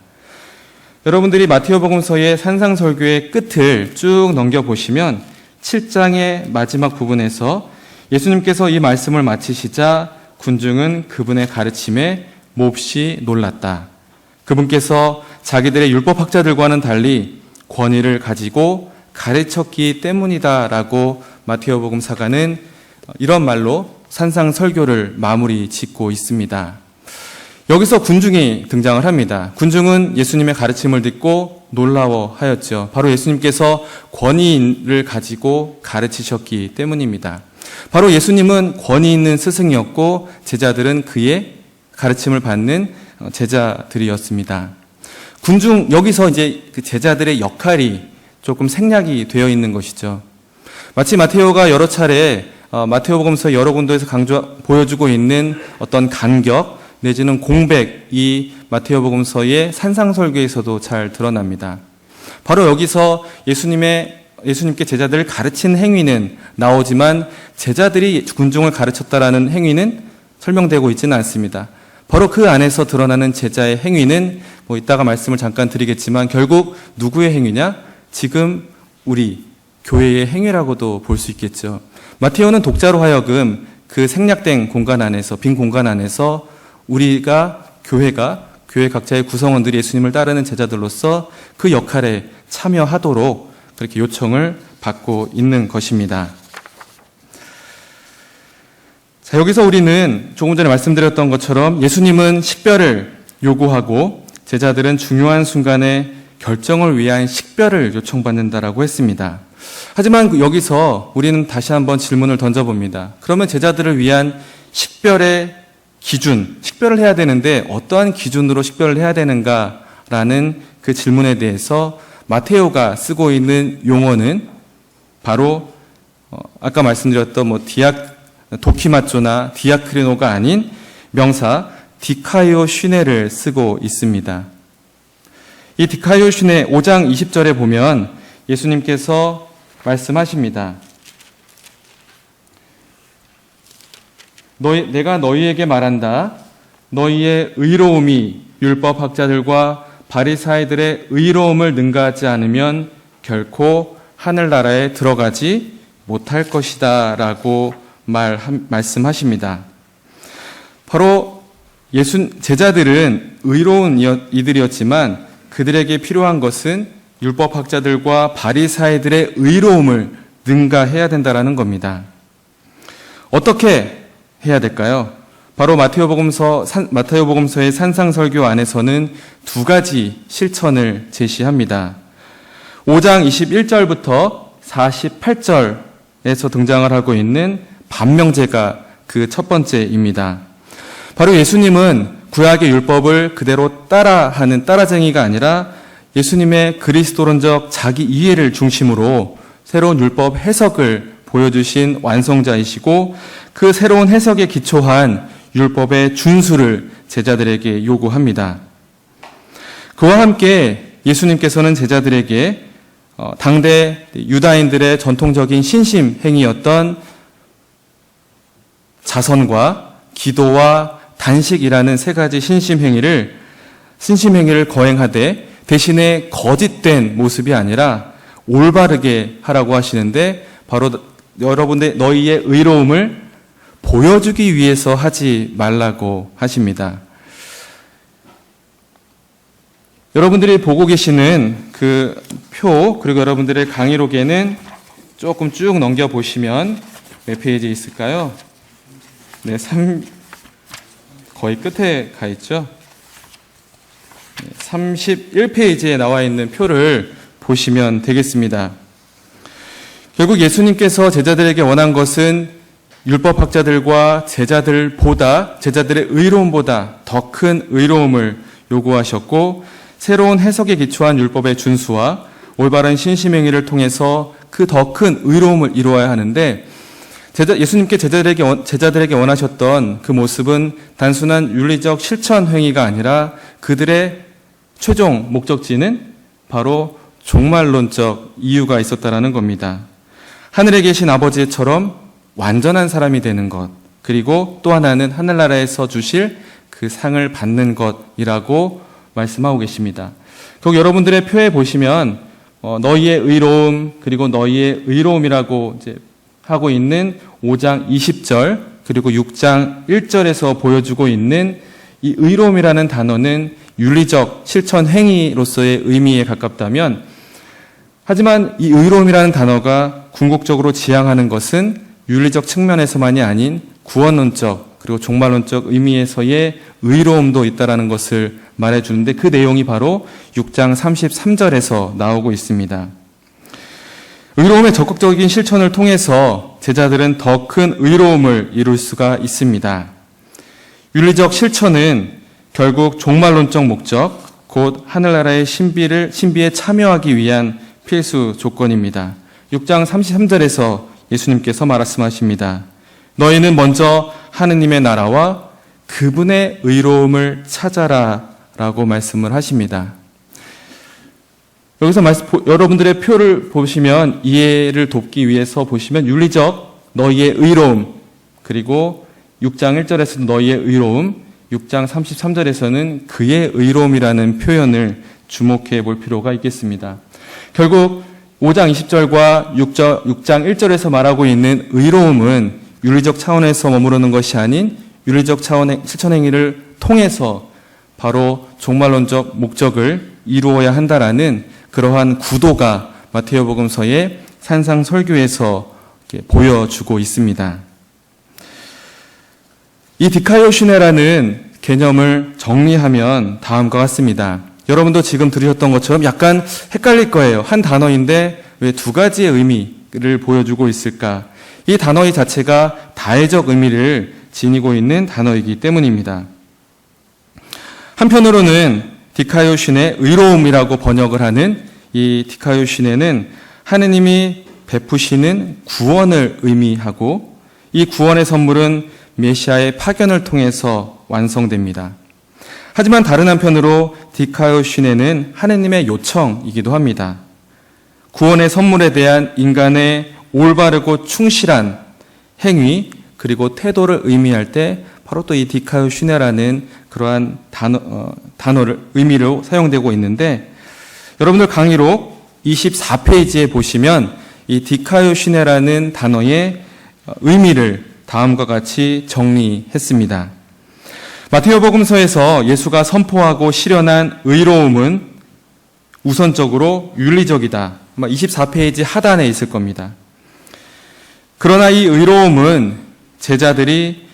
여러분들이 마테오복음서의 산상설교의 끝을 쭉 넘겨보시면 7장의 마지막 부분에서 예수님께서 이 말씀을 마치시자 군중은 그분의 가르침에 몹시 놀랐다. 그분께서 자기들의 율법학자들과는 달리 권위를 가지고 가르쳤기 때문이다라고 마테오복음 사가는 이런 말로 산상 설교를 마무리 짓고 있습니다. 여기서 군중이 등장을 합니다. 군중은 예수님의 가르침을 듣고 놀라워하였죠. 바로 예수님께서 권위를 가지고 가르치셨기 때문입니다. 바로 예수님은 권위 있는 스승이었고 제자들은 그의 가르침을 받는 제자들이었습니다. 군중, 여기서 이제 그 제자들의 역할이 조금 생략이 되어 있는 것이죠. 마치 마테오가 여러 차례 마테오복음서 여러 군데에서 보여주고 있는 어떤 간격 내지는 공백이 마테오복음서의 산상설교에서도 잘 드러납니다. 바로 여기서 예수님께 제자들을 가르친 행위는 나오지만 제자들이 군중을 가르쳤다라는 행위는 설명되고 있지는 않습니다. 바로 그 안에서 드러나는 제자의 행위는 이따가 말씀을 잠깐 드리겠지만 결국 누구의 행위냐? 지금 우리 교회의 행위라고도 볼 수 있겠죠. 마테오는 독자로 하여금 그 생략된 공간 안에서, 빈 공간 안에서 우리가 교회 각자의 구성원들이 예수님을 따르는 제자들로서 그 역할에 참여하도록 그렇게 요청을 받고 있는 것입니다. 자, 여기서 우리는 조금 전에 말씀드렸던 것처럼 예수님은 식별을 요구하고 제자들은 중요한 순간에 결정을 위한 식별을 요청받는다라고 했습니다. 하지만 여기서 우리는 다시 한번 질문을 던져봅니다. 그러면 제자들을 위한 식별의 기준, 식별을 해야 되는데 어떠한 기준으로 식별을 해야 되는가라는 그 질문에 대해서 마테오가 쓰고 있는 용어는 바로 아까 말씀드렸던 도키마조나 디아크리노가 아닌 명사 디카이오 슈네를 쓰고 있습니다. 이 디카이오 슈네 5장 20절에 보면 예수님께서 말씀하십니다. 내가 너희에게 말한다. 너희의 의로움이 율법학자들과 바리사이들의 의로움을 능가하지 않으면 결코 하늘나라에 들어가지 못할 것이다 라고 말씀하십니다. 바로 제자들은 의로운 이들이었지만 그들에게 필요한 것은 율법학자들과 바리사이들의 의로움을 능가해야 된다라는 겁니다. 어떻게 해야 될까요? 바로 마태오복음서의 산상설교 안에서는 두 가지 실천을 제시합니다. 5장 21절부터 48절에서 등장을 하고 있는 반명제가 그 첫 번째입니다. 바로 예수님은 구약의 율법을 그대로 따라하는 따라쟁이가 아니라 예수님의 그리스도론적 자기 이해를 중심으로 새로운 율법 해석을 보여주신 완성자이시고 그 새로운 해석에 기초한 율법의 준수를 제자들에게 요구합니다. 그와 함께 예수님께서는 제자들에게 당대 유다인들의 전통적인 신심 행위였던 자선과 기도와 단식이라는 세 가지 신심 행위를 거행하되 대신에 거짓된 모습이 아니라 올바르게 하라고 하시는데 바로 여러분들 너희의 의로움을 보여주기 위해서 하지 말라고 하십니다. 여러분들이 보고 계시는 그 표 그리고 여러분들의 강의록에는 조금 쭉 넘겨보시면 몇 페이지 있을까요? 네, 거의 끝에 가 있죠. 31페이지에 나와 있는 표를 보시면 되겠습니다. 결국 예수님께서 제자들에게 원한 것은 율법학자들과 제자들의 의로움보다 더 큰 의로움을 요구하셨고 새로운 해석에 기초한 율법의 준수와 올바른 신심행위를 통해서 그 더 큰 의로움을 이루어야 하는데 예수님께 제자들에게 원하셨던 그 모습은 단순한 윤리적 실천 행위가 아니라 그들의 최종 목적지는 바로 종말론적 이유가 있었다라는 겁니다. 하늘에 계신 아버지처럼 완전한 사람이 되는 것, 그리고 또 하나는 하늘나라에서 주실 그 상을 받는 것이라고 말씀하고 계십니다. 거기 여러분들의 표에 보시면 너희의 의로움, 그리고 너희의 의로움이라고 이제 하고 있는 5장 20절, 그리고 6장 1절에서 보여주고 있는 이 의로움이라는 단어는 윤리적 실천 행위로서의 의미에 가깝다면, 하지만 이 의로움이라는 단어가 궁극적으로 지향하는 것은 윤리적 측면에서만이 아닌 구원론적 그리고 종말론적 의미에서의 의로움도 있다라는 것을 말해주는데 그 내용이 바로 6장 33절에서 나오고 있습니다. 의로움의 적극적인 실천을 통해서 제자들은 더 큰 의로움을 이룰 수가 있습니다. 윤리적 실천은 결국 종말론적 목적, 곧 하늘나라의 신비에 참여하기 위한 필수 조건입니다. 6장 33절에서 예수님께서 말씀하십니다. 너희는 먼저 하느님의 나라와 그분의 의로움을 찾아라 라고 말씀을 하십니다. 여기서 여러분들의 표를 보시면 이해를 돕기 위해서 보시면 윤리적 너희의 의로움, 그리고 6장 1절에서는 너희의 의로움, 6장 33절에서는 그의 의로움이라는 표현을 주목해 볼 필요가 있겠습니다. 결국 5장 20절과 6장 1절에서 말하고 있는 의로움은 윤리적 차원에서 머무르는 것이 아닌 윤리적 차원의 실천 행위를 통해서 바로 종말론적 목적을 이루어야 한다라는 그러한 구도가 마테오복음서의 산상설교에서 보여주고 있습니다. 이 디카이오시네라는 개념을 정리하면 다음과 같습니다. 여러분도 지금 들으셨던 것처럼 약간 헷갈릴 거예요. 한 단어인데 왜 두 가지의 의미를 보여주고 있을까? 이 단어의 자체가 다해적 의미를 지니고 있는 단어이기 때문입니다. 한편으로는 디카이오시네 의로움이라고 번역을 하는 이 디카이오시네는 하느님이 베푸시는 구원을 의미하고 이 구원의 선물은 메시아의 파견을 통해서 완성됩니다. 하지만 다른 한편으로 디카이오시네는 하느님의 요청이기도 합니다. 구원의 선물에 대한 인간의 올바르고 충실한 행위 그리고 태도를 의미할 때 바로 또 이 디카이오시네라는 그러한 단어를 의미로 사용되고 있는데 여러분들 강의록 24페이지에 보시면 이 디카이오시네라는 단어의 의미를 다음과 같이 정리했습니다. 마테오복음서에서 예수가 선포하고 실현한 의로움은 우선적으로 윤리적이다. 아마 24페이지 하단에 있을 겁니다. 그러나 이 의로움은 제자들이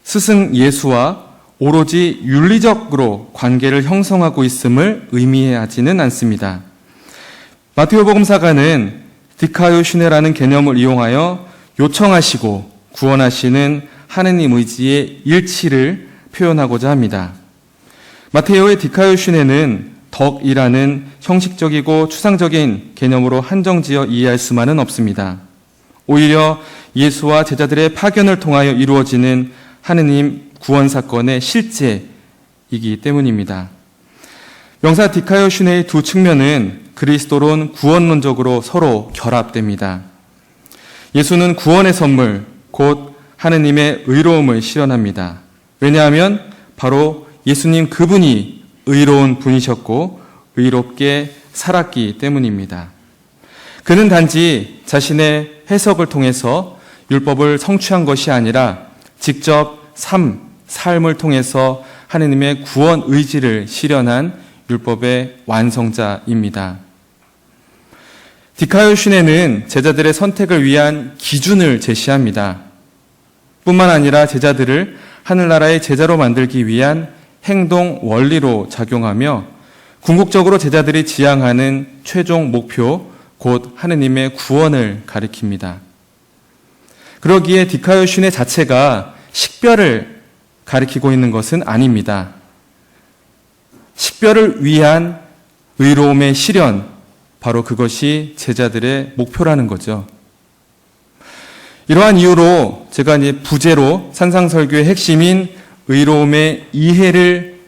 스승 예수와 오로지 윤리적으로 관계를 형성하고 있음을 의미하지는 않습니다. 마테오복음사가는 디카이오시네라는 개념을 이용하여 요청하시고 구원하시는 하느님 의지의 일치를 표현하고자 합니다. 마테오의 디카이오시네는 덕이라는 형식적이고 추상적인 개념으로 한정지어 이해할 수만은 없습니다. 오히려 예수와 제자들의 파견을 통하여 이루어지는 하느님 구원 사건의 실제이기 때문입니다. 명사 디카이오시네의 두 측면은 그리스도론 구원론적으로 서로 결합됩니다. 예수는 구원의 선물, 곧 하느님의 의로움을 실현합니다. 왜냐하면 바로 예수님 그분이 의로운 분이셨고 의롭게 살았기 때문입니다. 그는 단지 자신의 해석을 통해서 율법을 성취한 것이 아니라 직접 삶을 통해서 하느님의 구원 의지를 실현한 율법의 완성자입니다. 디카이오시네는 제자들의 선택을 위한 기준을 제시합니다. 뿐만 아니라 제자들을 하늘나라의 제자로 만들기 위한 행동 원리로 작용하며 궁극적으로 제자들이 지향하는 최종 목표, 곧 하느님의 구원을 가리킵니다. 그러기에 디카이오시네 자체가 식별을 가리키고 있는 것은 아닙니다. 식별을 위한 의로움의 실현, 바로 그것이 제자들의 목표라는 거죠. 이러한 이유로 제가 이제 부제로 산상설교의 핵심인 의로움의 이해를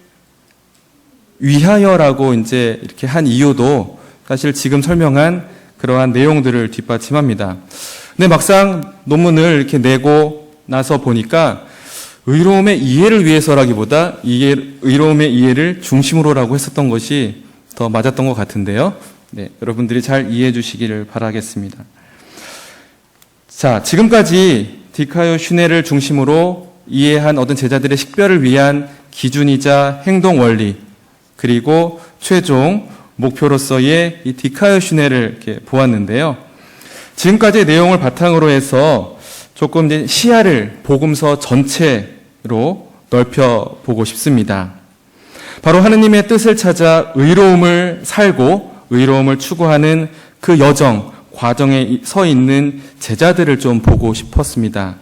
위하여라고 이제 이렇게 한 이유도 사실 지금 설명한 그러한 내용들을 뒷받침합니다. 근데 막상 논문을 이렇게 내고 나서 보니까 의로움의 이해를 위해서라기보다 의로움의 이해를 중심으로라고 했었던 것이 더 맞았던 것 같은데요. 네, 여러분들이 잘 이해해 주시기를 바라겠습니다. 자, 지금까지 디카이오시네를 중심으로 이해한 어떤 제자들의 식별을 위한 기준이자 행동 원리, 그리고 최종 목표로서의 이 디카이오시네를 이렇게 보았는데요. 지금까지의 내용을 바탕으로 해서 조금 이제 시야를 복음서 전체로 넓혀 보고 싶습니다. 바로 하느님의 뜻을 찾아 의로움을 살고 의로움을 추구하는 그 여정, 과정에 서 있는 제자들을 좀 보고 싶었습니다.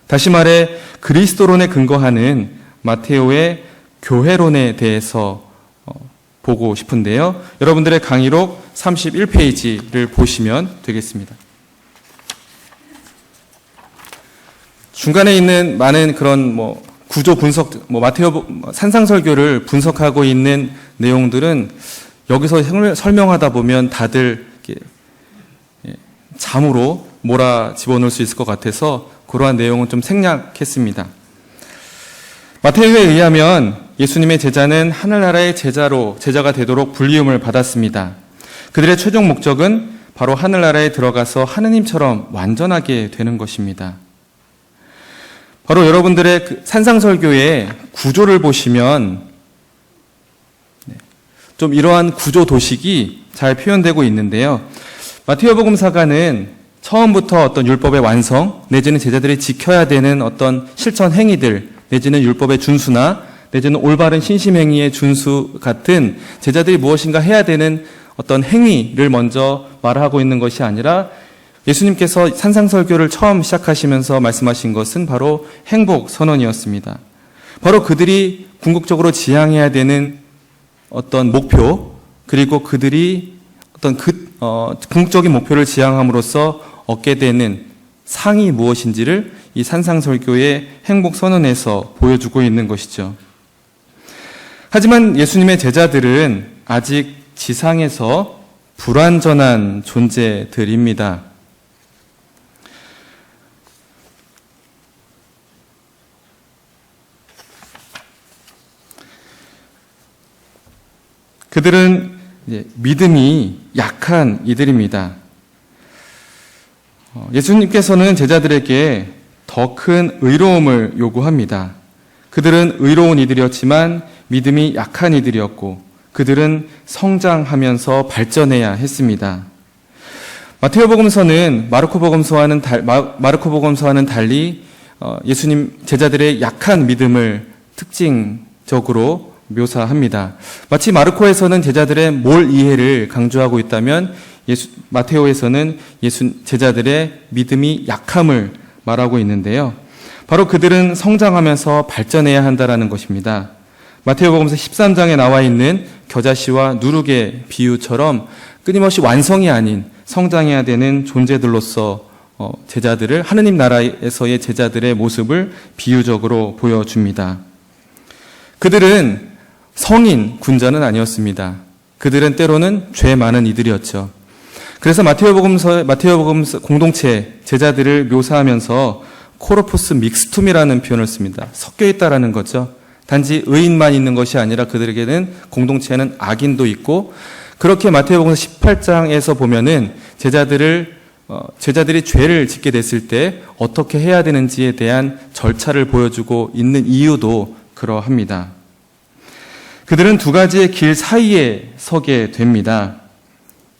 다시 말해 그리스도론에 근거하는 마테오의 교회론에 대해서 보고 싶은데요. 여러분들의 강의록 31페이지를 보시면 되겠습니다. 중간에 있는 많은 그런 구조 분석, 마테오 산상설교를 분석하고 있는 내용들은 여기서 설명하다 보면 다들 잠으로 몰아 집어넣을 수 있을 것 같아서 그러한 내용은 좀 생략했습니다. 마테오에 의하면 예수님의 제자는 하늘나라의 제자가 되도록 불리움을 받았습니다. 그들의 최종 목적은 바로 하늘나라에 들어가서 하느님처럼 완전하게 되는 것입니다. 바로 여러분들의 그 산상설교의 구조를 보시면 좀 이러한 구조 도식이 잘 표현되고 있는데요. 마테오복음사가는 처음부터 어떤 율법의 완성 내지는 제자들이 지켜야 되는 어떤 실천 행위들 내지는 율법의 준수나 내지는 올바른 신심행위의 준수 같은 제자들이 무엇인가 해야 되는 어떤 행위를 먼저 말하고 있는 것이 아니라 예수님께서 산상설교를 처음 시작하시면서 말씀하신 것은 바로 행복 선언이었습니다. 바로 그들이 궁극적으로 지향해야 되는 어떤 목표, 그리고 그들이 어떤 궁극적인 목표를 지향함으로써 얻게 되는 상이 무엇인지를 이 산상설교의 행복 선언에서 보여주고 있는 것이죠. 하지만 예수님의 제자들은 아직 지상에서 불완전한 존재들입니다. 그들은 믿음이 약한 이들입니다. 예수님께서는 제자들에게 더 큰 의로움을 요구합니다. 그들은 의로운 이들이었지만 믿음이 약한 이들이었고 그들은 성장하면서 발전해야 했습니다. 마테오복음서는 마르코복음서와는 달리 예수님 제자들의 약한 믿음을 특징적으로 묘사합니다. 마치 마르코에서는 제자들의 몰 이해를 강조하고 있다면 마테오에서는 제자들의 믿음이 약함을 말하고 있는데요. 바로 그들은 성장하면서 발전해야 한다라는 것입니다. 마테오복음서 13장에 나와 있는 겨자씨와 누룩의 비유처럼 끊임없이 완성이 아닌 성장해야 되는 존재들로서 제자들을 하느님 나라에서의 제자들의 모습을 비유적으로 보여줍니다. 그들은 성인 군자는 아니었습니다. 그들은 때로는 죄 많은 이들이었죠. 그래서 마테오복음서 공동체 제자들을 묘사하면서 코르푸스 믹스툼이라는 표현을 씁니다. 섞여 있다라는 거죠. 단지 의인만 있는 것이 아니라 그들에게는 공동체에는 악인도 있고 그렇게 마테오복음서 18장에서 보면은 제자들이 죄를 짓게 됐을 때 어떻게 해야 되는지에 대한 절차를 보여주고 있는 이유도 그러합니다. 그들은 두 가지의 길 사이에 서게 됩니다.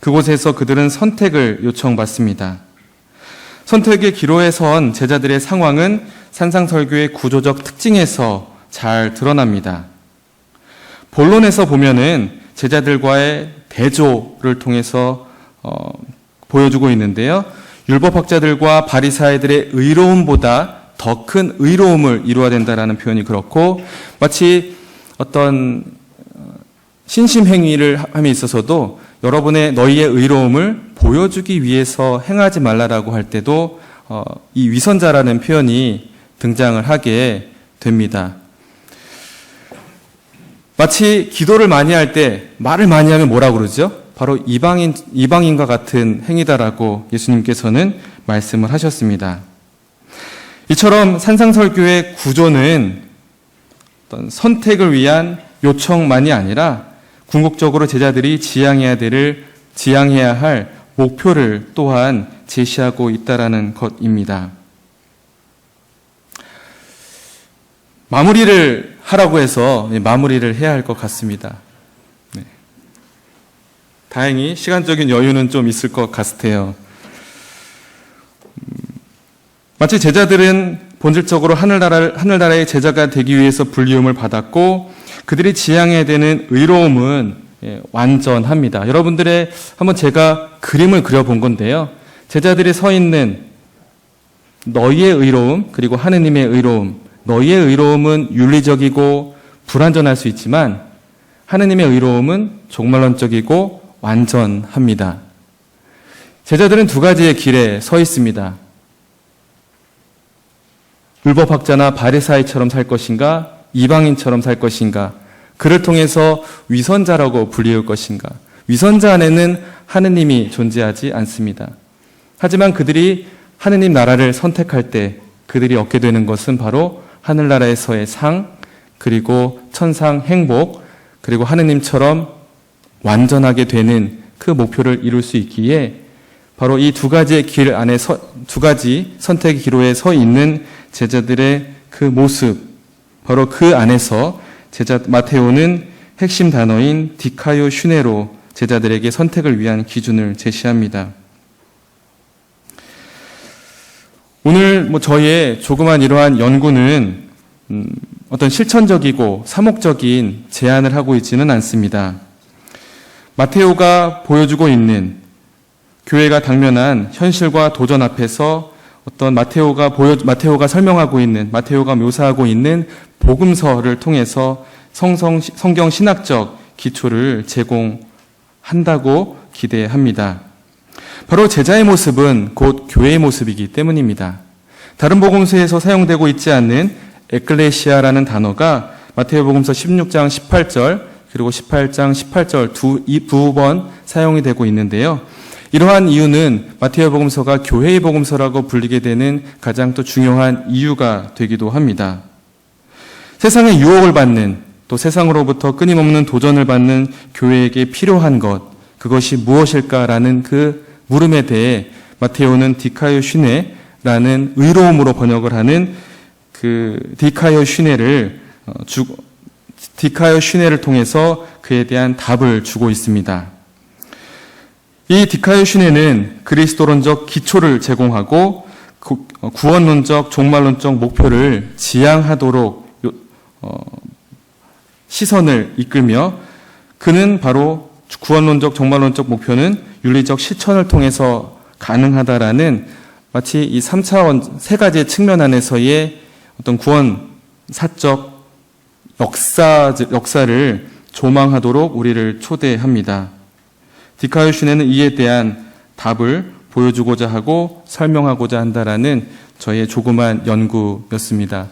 그곳에서 그들은 선택을 요청받습니다. 선택의 기로에 선 제자들의 상황은 산상설교의 구조적 특징에서 잘 드러납니다. 본론에서 보면은 제자들과의 대조를 통해서 보여주고 있는데요. 율법학자들과 바리사이들의 의로움보다 더 큰 의로움을 이루어야 된다라는 표현이 그렇고 마치 어떤 신심행위를 함에 있어서도 너희의 의로움을 보여주기 위해서 행하지 말라라고 할 때도 이 위선자라는 표현이 등장을 하게 됩니다. 마치 기도를 많이 할 때 말을 많이 하면 뭐라고 그러죠? 바로 이방인과 같은 행위다라고 예수님께서는 말씀을 하셨습니다. 이처럼 산상설교의 구조는 어떤 선택을 위한 요청만이 아니라 궁극적으로 제자들이 지향해야 할 목표를 또한 제시하고 있다라는 것입니다. 마무리를 하라고 해서 마무리를 해야 할 것 같습니다. 네. 다행히 시간적인 여유는 좀 있을 것 같아요. 마치 제자들은 본질적으로 하늘나라의 제자가 되기 위해서 불리움을 받았고 그들이 지향해야 되는 의로움은 완전합니다. 여러분들의 한번 제가 그림을 그려본 건데요. 제자들이 서 있는 너희의 의로움 그리고 하느님의 의로움, 너희의 의로움은 윤리적이고 불완전할 수 있지만 하느님의 의로움은 종말론적이고 완전합니다. 제자들은 두 가지의 길에 서 있습니다. 율법학자나 바리사이처럼 살 것인가, 이방인처럼 살 것인가, 그를 통해서 위선자라고 불리울 것인가. 위선자 안에는 하느님이 존재하지 않습니다. 하지만 그들이 하느님 나라를 선택할 때 그들이 얻게 되는 것은 바로 하늘나라에서의 상, 그리고 천상 행복, 그리고 하느님처럼 완전하게 되는 그 목표를 이룰 수 있기에 바로 이 두 가지의 길 안에 두 가지 선택의 기로에 서 있는 제자들의 그 모습, 바로 그 안에서 마테오는 핵심 단어인 디카요 슈네로 제자들에게 선택을 위한 기준을 제시합니다. 오늘 저희의 조그만 이러한 연구는 어떤 실천적이고 사목적인 제안을 하고 있지는 않습니다. 마테오가 보여주고 있는 교회가 당면한 현실과 도전 앞에서 어떤 마테오가 설명하고 있는, 마테오가 묘사하고 있는 복음서를 통해서 성경 신학적 기초를 제공한다고 기대합니다. 바로 제자의 모습은 곧 교회의 모습이기 때문입니다. 다른 복음서에서 사용되고 있지 않는 에클레시아라는 단어가 마테오복음서 16장 18절 그리고 18장 18절 두 번 사용이 되고 있는데요. 이러한 이유는 마테오복음서가 교회의 복음서라고 불리게 되는 가장 또 중요한 이유가 되기도 합니다. 세상의 유혹을 받는, 또 세상으로부터 끊임없는 도전을 받는 교회에게 필요한 것, 그것이 무엇일까라는 그 물음에 대해 마테오는 디카요 슈네라는 의로움으로 번역을 하는 그 디카요 슈네를 통해서 그에 대한 답을 주고 있습니다. 이 디카요 슈네는 그리스도론적 기초를 제공하고 구원론적, 종말론적 목표를 지향하도록 시선을 이끌며 그는 바로 구원론적, 종말론적 목표는 윤리적 실천을 통해서 가능하다라는 마치 이 3차원 세 가지의 측면 안에서의 어떤 구원 사적 역사를 조망하도록 우리를 초대합니다. 디카요 슈네는 이에 대한 답을 보여주고자 하고 설명하고자 한다라는 저의 조그만 연구였습니다.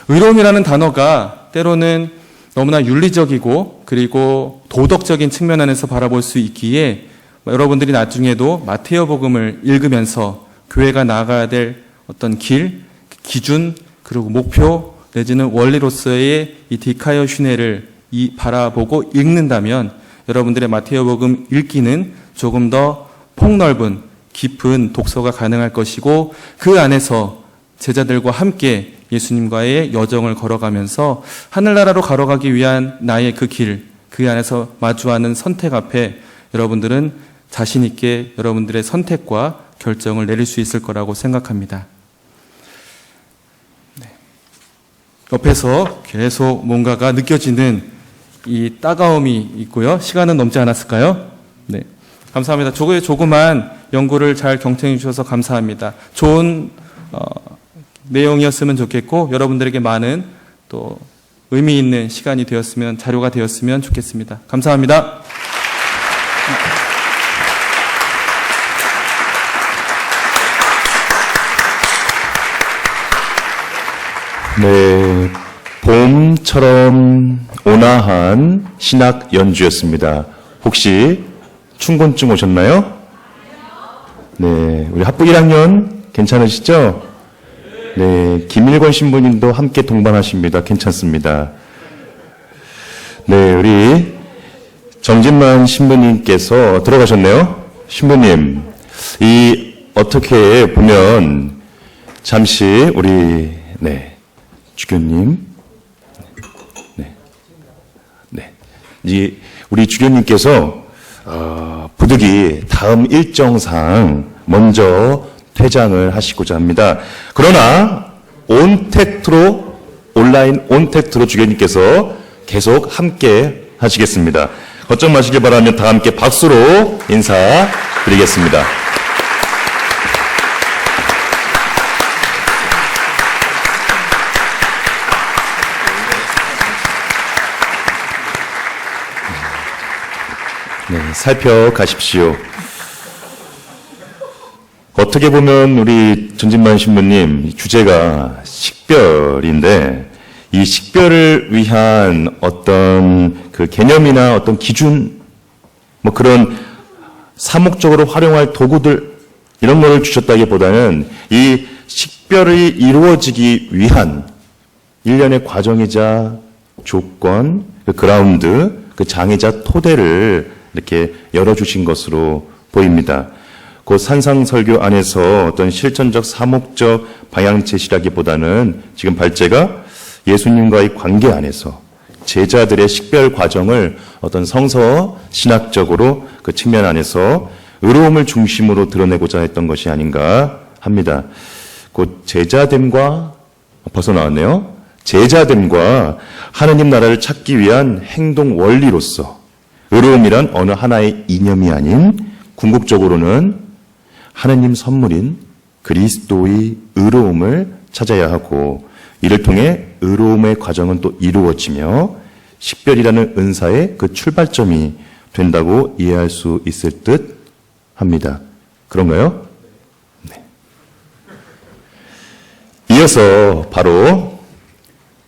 의로움이라는 단어가 때로는 너무나 윤리적이고 그리고 도덕적인 측면 안에서 바라볼 수 있기에 여러분들이 나중에도 마테오복음을 읽으면서 교회가 나아가야 될 어떤 길, 기준, 그리고 목표 내지는 원리로서의 이 디카요 슈네를 바라보고 읽는다면 여러분들의 마테오복음 읽기는 조금 더 폭넓은 깊은 독서가 가능할 것이고 그 안에서 제자들과 함께 예수님과의 여정을 걸어가면서 하늘나라로 걸어가기 위한 나의 그 길, 그 안에서 마주하는 선택 앞에 여러분들은 자신 있게 여러분들의 선택과 결정을 내릴 수 있을 거라고 생각합니다. 옆에서 계속 뭔가가 느껴지는 이 따가움이 있고요. 시간은 넘지 않았을까요? 네. 감사합니다. 조그만 연구를 잘 경청해 주셔서 감사합니다. 좋은 내용이었으면 좋겠고 여러분들에게 많은 또 의미 있는 시간이 되었으면 자료가 되었으면 좋겠습니다. 감사합니다. 네, 봄처럼 온화한 신학 연주였습니다. 혹시 춘곤증 오셨나요? 네, 우리 학부 1학년 괜찮으시죠? 네, 김일권 신부님도 함께 동반하십니다. 괜찮습니다. 네, 우리 정진만 신부님께서 들어가셨네요. 신부님, 어떻게 보면 잠시 우리 주교님, 우리 주교님께서 부득이 다음 일정상 먼저 퇴장을 하시고자 합니다. 그러나 온라인 온택트로 주교님께서 계속 함께 하시겠습니다. 걱정 마시기 바라며 다 함께 박수로 인사드리겠습니다. 네, 살펴가십시오. 어떻게 보면 우리 전진만 신부님 주제가 식별인데 이 식별을 위한 어떤 그 개념이나 어떤 기준 뭐 그런 사목적으로 활용할 도구들 이런 거를 주셨다기보다는 이 식별이 이루어지기 위한 일련의 과정이자 조건, 그 그라운드, 그 장이자 토대를 이렇게 열어주신 것으로 보입니다. 그 산상설교 안에서 어떤 실천적 사목적 방향 제시라기보다는 지금 발제가 예수님과의 관계 안에서 제자들의 식별 과정을 어떤 성서 신학적으로 그 측면 안에서 의로움을 중심으로 드러내고자 했던 것이 아닌가 합니다. 그 제자됨과 벌써 나왔네요. 제자됨과 하느님 나라를 찾기 위한 행동 원리로서 의로움이란 어느 하나의 이념이 아닌 궁극적으로는 하느님 선물인 그리스도의 의로움을 찾아야 하고 이를 통해 의로움의 과정은 또 이루어지며 식별이라는 은사의 그 출발점이 된다고 이해할 수 있을 듯 합니다. 그런가요? 네. 이어서 바로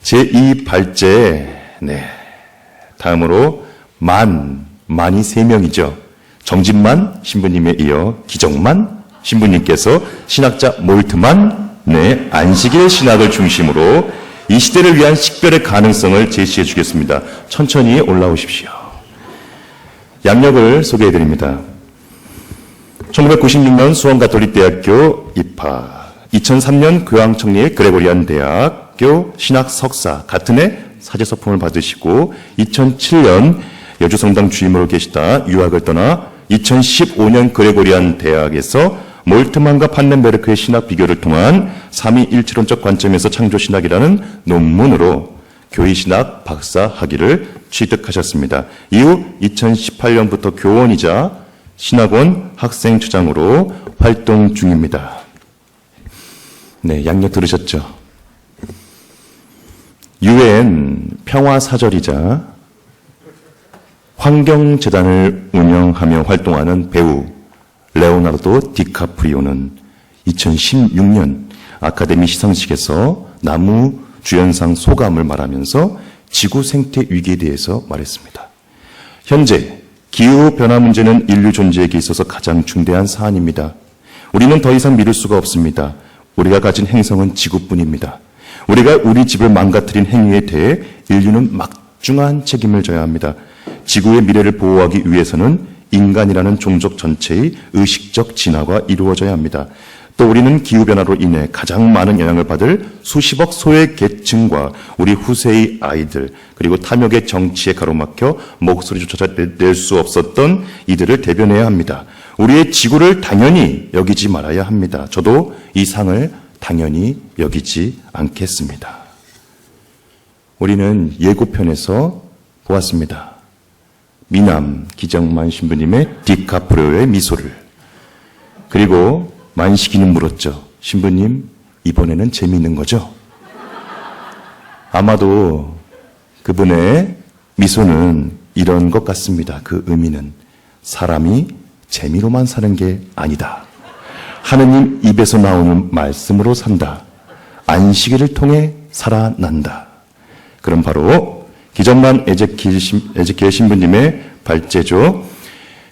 제2발제 다음으로 만이 3명이죠. 정진만 신부님에 이어 기정만 신부님께서 신학자 몰트만 안식일 신학을 중심으로 이 시대를 위한 식별의 가능성을 제시해 주겠습니다. 천천히 올라오십시오. 양력을 소개해 드립니다. 1996년 수원가톨릭대학교 입학, 2003년 교황청리의 그레고리안 대학교 신학 석사, 같은 해 사제서품을 받으시고 2007년 여주성당 주임으로 계시다 유학을 떠나 2015년 그레고리안 대학에서 몰트만과 판넨베르크의 신학 비교를 통한 삼위일체론적 관점에서 창조신학이라는 논문으로 교리신학 박사 학위를 취득하셨습니다. 이후 2018년부터 교원이자 신학원 학생처장으로 활동 중입니다. 네, 양력 들으셨죠? UN 평화사절이자 환경재단을 운영하며 활동하는 배우 레오나르도 디카프리오는 2016년 아카데미 시상식에서 나무 주연상 소감을 말하면서 지구 생태 위기에 대해서 말했습니다. 현재 기후변화 문제는 인류 존재에게 있어서 가장 중대한 사안입니다. 우리는 더 이상 미룰 수가 없습니다. 우리가 가진 행성은 지구뿐입니다. 우리가 우리 집을 망가뜨린 행위에 대해 인류는 막중한 책임을 져야 합니다. 지구의 미래를 보호하기 위해서는 인간이라는 종족 전체의 의식적 진화가 이루어져야 합니다. 또 우리는 기후변화로 인해 가장 많은 영향을 받을 수십억 소외 계층과 우리 후세의 아이들, 그리고 탐욕의 정치에 가로막혀 목소리조차 낼 수 없었던 이들을 대변해야 합니다. 우리의 지구를 당연히 여기지 말아야 합니다. 저도 이 상을 당연히 여기지 않겠습니다. 우리는 예고편에서 보았습니다. 미남 기정만 신부님의 디카프리오의 미소를. 그리고 만식이는 물었죠. 신부님, 이번에는 재미있는 거죠? 아마도 그분의 미소는 이런 것 같습니다. 그 의미는 사람이 재미로만 사는 게 아니다. 하느님 입에서 나오는 말씀으로 산다. 안식일을 통해 살아난다. 그럼 바로 기정만 에제키엘 신부님의 발제죠.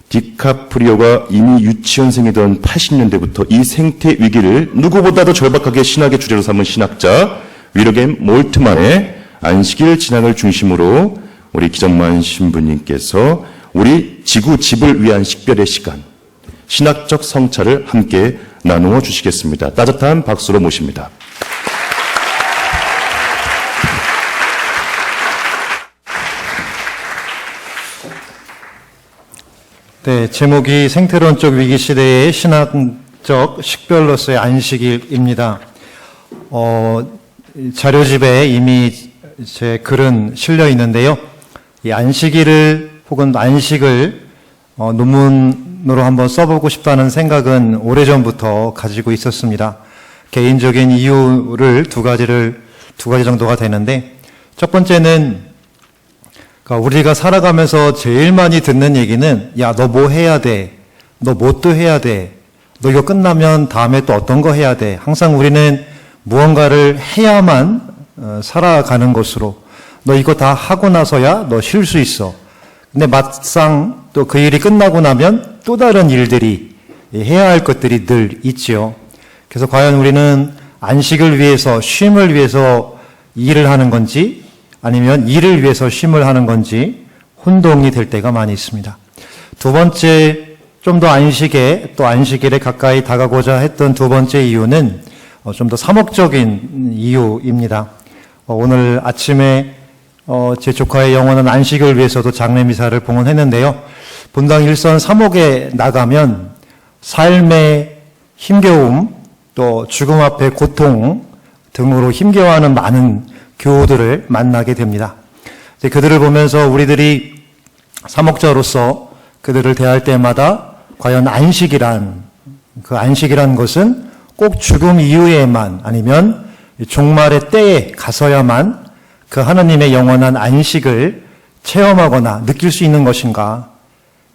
디카프리오가 이미 유치원생이던 80년대부터 이 생태 위기를 누구보다도 절박하게 신학의 주제로 삼은 신학자 위르겐 몰트만의 안식일 진학을 중심으로 우리 기정만 신부님께서 우리 지구 집을 위한 식별의 시간, 신학적 성찰을 함께 나누어 주시겠습니다. 따뜻한 박수로 모십니다. 네, 제목이 생태론적 위기 시대의 신학적 성경적 식별로서의 안식일입니다. 자료집에 이미 제 글은 실려 있는데요. 이 안식일을 혹은 안식을 논문으로 한번 써보고 싶다는 생각은 오래전부터 가지고 있었습니다. 개인적인 이유를 두 가지 정도가 되는데, 첫 번째는 우리가 살아가면서 제일 많이 듣는 얘기는, 야, 너 뭐 해야 돼? 너 뭐 또 해야 돼? 너 이거 끝나면 다음에 또 어떤 거 해야 돼? 항상 우리는 무언가를 해야만 살아가는 것으로, 너 이거 다 하고 나서야 너 쉴 수 있어. 근데 막상 또 그 일이 끝나고 나면 또 다른 일들이, 해야 할 것들이 늘 있지요. 그래서 과연 우리는 안식을 위해서, 쉼을 위해서 일을 하는 건지, 아니면 일을 위해서 쉼을 하는 건지 혼동이 될 때가 많이 있습니다. 두 번째, 좀 더 안식에, 또 안식일에 가까이 다가고자 했던 두 번째 이유는 좀 더 사목적인 이유입니다. 오늘 아침에 제 조카의 영원한 안식을 위해서도 장례미사를 봉헌했는데요. 본당 일선 3옥에 나가면 삶의 힘겨움, 또 죽음 앞의 고통 등으로 힘겨워하는 많은 교우들을 만나게 됩니다. 그들을 보면서 우리들이 사목자로서 그들을 대할 때마다 과연 안식이란 것은 꼭 죽음 이후에만, 아니면 종말의 때에 가서야만 그 하나님의 영원한 안식을 체험하거나 느낄 수 있는 것인가.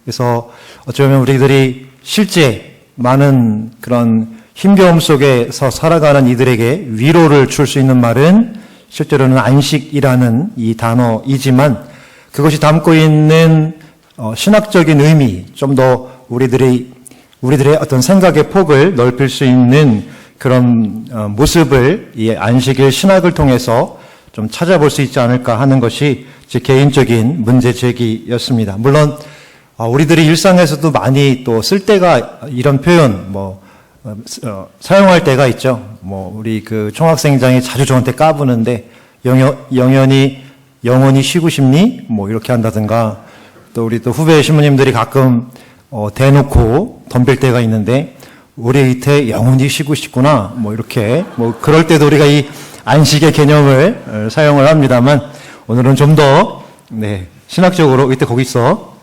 그래서 어쩌면 우리들이 실제 많은 그런 힘겨움 속에서 살아가는 이들에게 위로를 줄 수 있는 말은 실제로는 안식이라는 이 단어이지만, 그것이 담고 있는 신학적인 의미, 좀 더 우리들의 어떤 생각의 폭을 넓힐 수 있는 그런 모습을 이 안식일 신학을 통해서 좀 찾아볼 수 있지 않을까 하는 것이 제 개인적인 문제 제기였습니다. 물론 우리들이 일상에서도 많이 또 쓸 때가, 이런 표현 사용할 때가 있죠. 우리 그 총학생장이 자주 저한테 까부는데, 영원히 쉬고 싶니? 이렇게 한다든가, 또 우리 또 후배 신부님들이 가끔 대놓고 덤빌 때가 있는데, 우리 밑에 영원히 쉬고 싶구나. 이렇게 그럴 때도 우리가 이 안식의 개념을 사용을 합니다만, 오늘은 좀 더 신학적으로, 이때 거기 있어.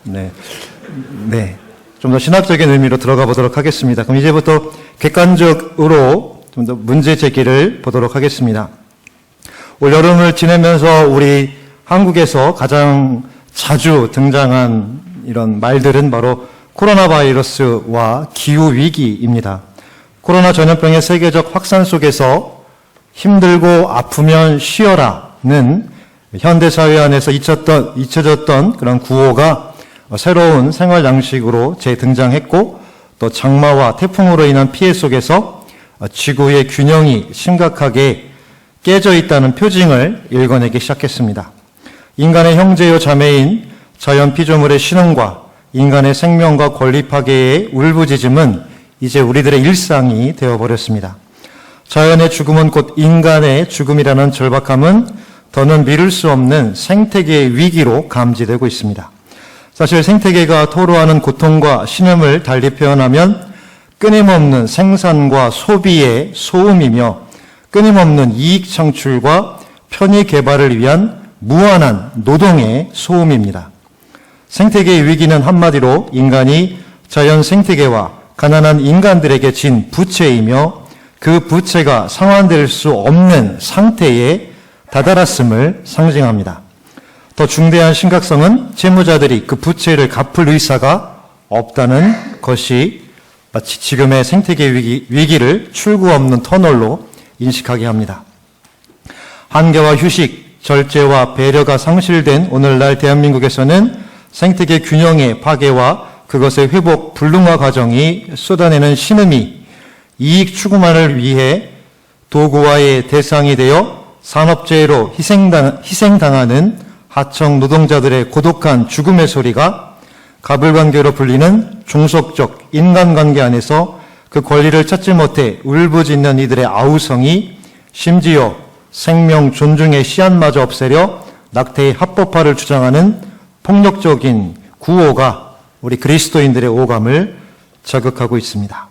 좀 더 신학적인 의미로 들어가 보도록 하겠습니다. 그럼 이제부터 객관적으로 좀 더 문제 제기를 보도록 하겠습니다. 올 여름을 지내면서 우리 한국에서 가장 자주 등장한 이런 말들은 바로 코로나 바이러스와 기후 위기입니다. 코로나 전염병의 세계적 확산 속에서 힘들고 아프면 쉬어라는 현대사회 안에서 잊혀졌던 그런 구호가 새로운 생활 양식으로 재등장했고, 또 장마와 태풍으로 인한 피해 속에서 지구의 균형이 심각하게 깨져 있다는 표징을 일궈내기 시작했습니다. 인간의 형제요 자매인 자연 피조물의 신흥과 인간의 생명과 권리 파괴의 울부짖음은 이제 우리들의 일상이 되어버렸습니다. 자연의 죽음은 곧 인간의 죽음이라는 절박함은 더는 미룰 수 없는 생태계의 위기로 감지되고 있습니다. 사실 생태계가 토로하는 고통과 신음을 달리 표현하면 끊임없는 생산과 소비의 소음이며, 끊임없는 이익 창출과 편의 개발을 위한 무한한 노동의 소음입니다. 생태계의 위기는 한마디로 인간이 자연 생태계와 가난한 인간들에게 진 부채이며, 그 부채가 상환될 수 없는 상태에 다다랐음을 상징합니다. 더 중대한 심각성은 채무자들이 그 부채를 갚을 의사가 없다는 것이 마치 지금의 생태계 위기를 출구 없는 터널로 인식하게 합니다. 한계와 휴식, 절제와 배려가 상실된 오늘날 대한민국에서는 생태계 균형의 파괴와 그것의 회복 불능화 과정이 쏟아내는 신음이 이익 추구만을 위해 도구화의 대상이 되어 산업재해로 희생당하는 하청 노동자들의 고독한 죽음의 소리가 가불관계로 불리는 종속적 인간관계 안에서 그 권리를 찾지 못해 울부짖는 이들의 아우성이 심지어 생명 존중의 씨앗마저 없애려 낙태의 합법화를 주장하는 폭력적인 구호가 우리 그리스도인들의 오감을 자극하고 있습니다.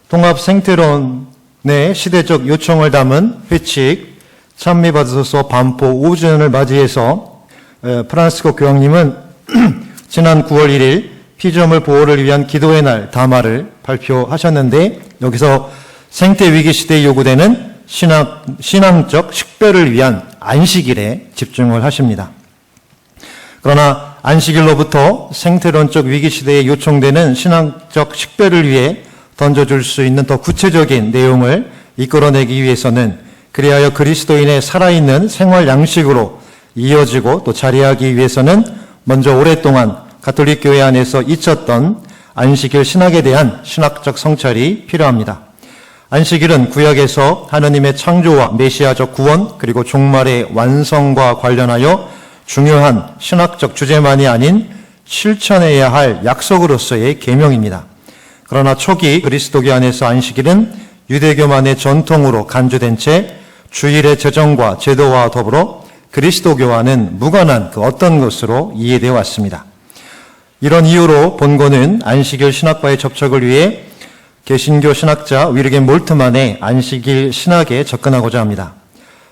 통합 생태론의 시대적 요청을 담은 회칙 찬미받으소서 반포 5주년을 맞이해서 프란시스코 교황님은 지난 9월 1일 피조물 보호를 위한 기도의 날 담화를 발표하셨는데 여기서 생태 위기 시대에 요구되는 신앙적 식별을 위한 안식일에 집중을 하십니다. 그러나 안식일로부터 생태론적 위기 시대에 요청되는 신앙적 식별을 위해 던져줄 수 있는 더 구체적인 내용을 이끌어내기 위해서는 그리하여 그리스도인의 살아있는 생활 양식으로 이어지고 또 자리하기 위해서는 먼저 오랫동안 가톨릭 교회 안에서 잊혔던 안식일 신학에 대한 신학적 성찰이 필요합니다. 안식일은 구약에서 하느님의 창조와 메시아적 구원 그리고 종말의 완성과 관련하여 중요한 신학적 주제만이 아닌 실천해야 할 약속으로서의 계명입니다. 그러나 초기 그리스도교 안에서 안식일은 유대교만의 전통으로 간주된 채 주일의 제정과 제도와 더불어 그리스도교와는 무관한 그 어떤 것으로 이해되어 왔습니다. 이런 이유로 본고는 안식일 신학과의 접촉을 위해 개신교 신학자 위르겐 몰트만의 안식일 신학에 접근하고자 합니다.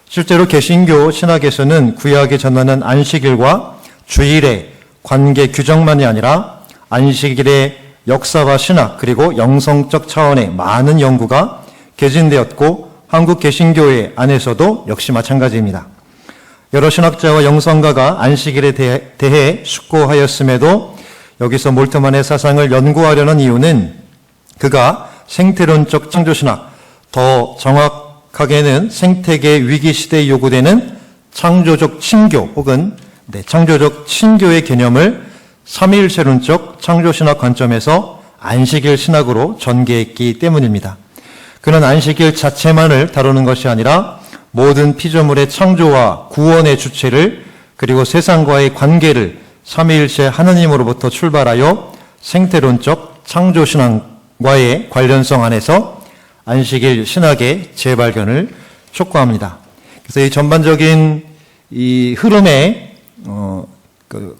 실제로 개신교 신학에서는 구약에 전하는 안식일과 주일의 관계 규정만이 아니라 안식일의 역사와 신학 그리고 영성적 차원의 많은 연구가 개진되었고 한국 개신교회 안에서도 역시 마찬가지입니다. 여러 신학자와 영성가가 안식일에 대해 숙고하였음에도 여기서 몰트만의 사상을 연구하려는 이유는 그가 생태론적 창조신학, 더 정확하게는 생태계 위기 시대에 요구되는 창조적 친교 혹은 창조적 친교의 개념을 삼위일체론적 창조신학 관점에서 안식일 신학으로 전개했기 때문입니다. 그는 안식일 자체만을 다루는 것이 아니라 모든 피조물의 창조와 구원의 주체를 그리고 세상과의 관계를 삼위일체 하느님으로부터 출발하여 생태론적 창조신학과의 관련성 안에서 안식일 신학의 재발견을 촉구합니다. 그래서 이 전반적인 이 흐름에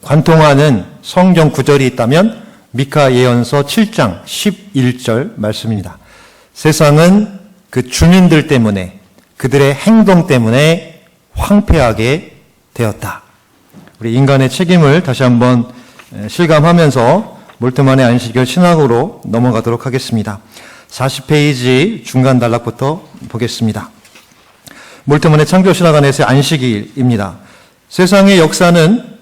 관통하는 성경 구절이 있다면 미카 예언서 7장 11절 말씀입니다. 세상은 그 주민들 때문에 그들의 행동 때문에 황폐하게 되었다. 우리 인간의 책임을 다시 한번 실감하면서 몰트만의 안식일 신학으로 넘어가도록 하겠습니다. 40페이지 중간 단락부터 보겠습니다. 몰트만의 창조신학 안에서의 안식일입니다. 세상의 역사는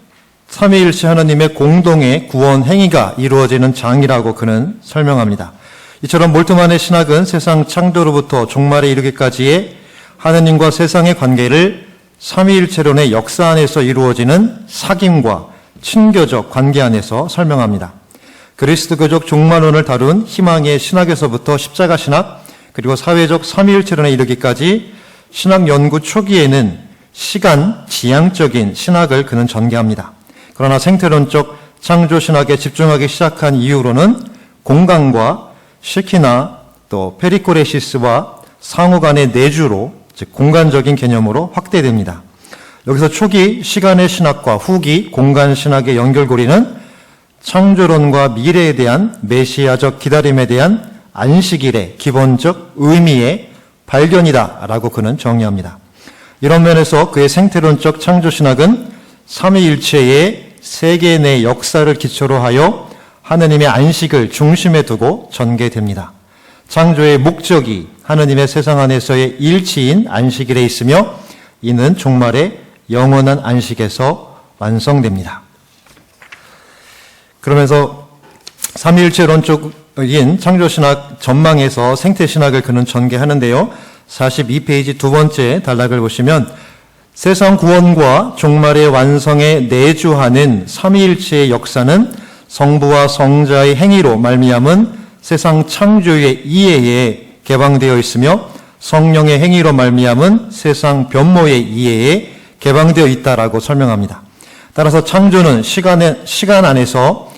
삼위일체 하나님의 공동의 구원 행위가 이루어지는 장이라고 그는 설명합니다. 이처럼 몰트만의 신학은 세상 창조로부터 종말에 이르기까지의 하느님과 세상의 관계를 삼위일체론의 역사 안에서 이루어지는 사귐과 친교적 관계 안에서 설명합니다. 그리스도교적 종말론을 다룬 희망의 신학에서부터 십자가 신학 그리고 사회적 삼위일체론에 이르기까지 신학 연구 초기에는 시간 지향적인 신학을 그는 전개합니다. 그러나 생태론적 창조신학에 집중하기 시작한 이후로는 공간과 시키나 또 페리코레시스와 상호 간의 내주로 즉 공간적인 개념으로 확대됩니다. 여기서 초기 시간의 신학과 후기 공간 신학의 연결고리는 창조론과 미래에 대한 메시아적 기다림에 대한 안식일의 기본적 의미의 발견이다라고 그는 정의합니다. 이런 면에서 그의 생태론적 창조신학은 삼위일체의 세계 내 역사를 기초로 하여 하느님의 안식을 중심에 두고 전개됩니다. 창조의 목적이 하느님의 세상 안에서의 일치인 안식일에 있으며 이는 종말의 영원한 안식에서 완성됩니다. 그러면서 삼위일체론적인 창조신학 전망에서 생태신학을 그는 전개하는데요. 42페이지 두 번째 단락을 보시면 세상 구원과 종말의 완성에 내주하는 삼위일체의 역사는 성부와 성자의 행위로 말미암은 세상 창조의 이해에 개방되어 있으며 성령의 행위로 말미암은 세상 변모의 이해에 개방되어 있다라고 설명합니다. 따라서 창조는 시간 안에서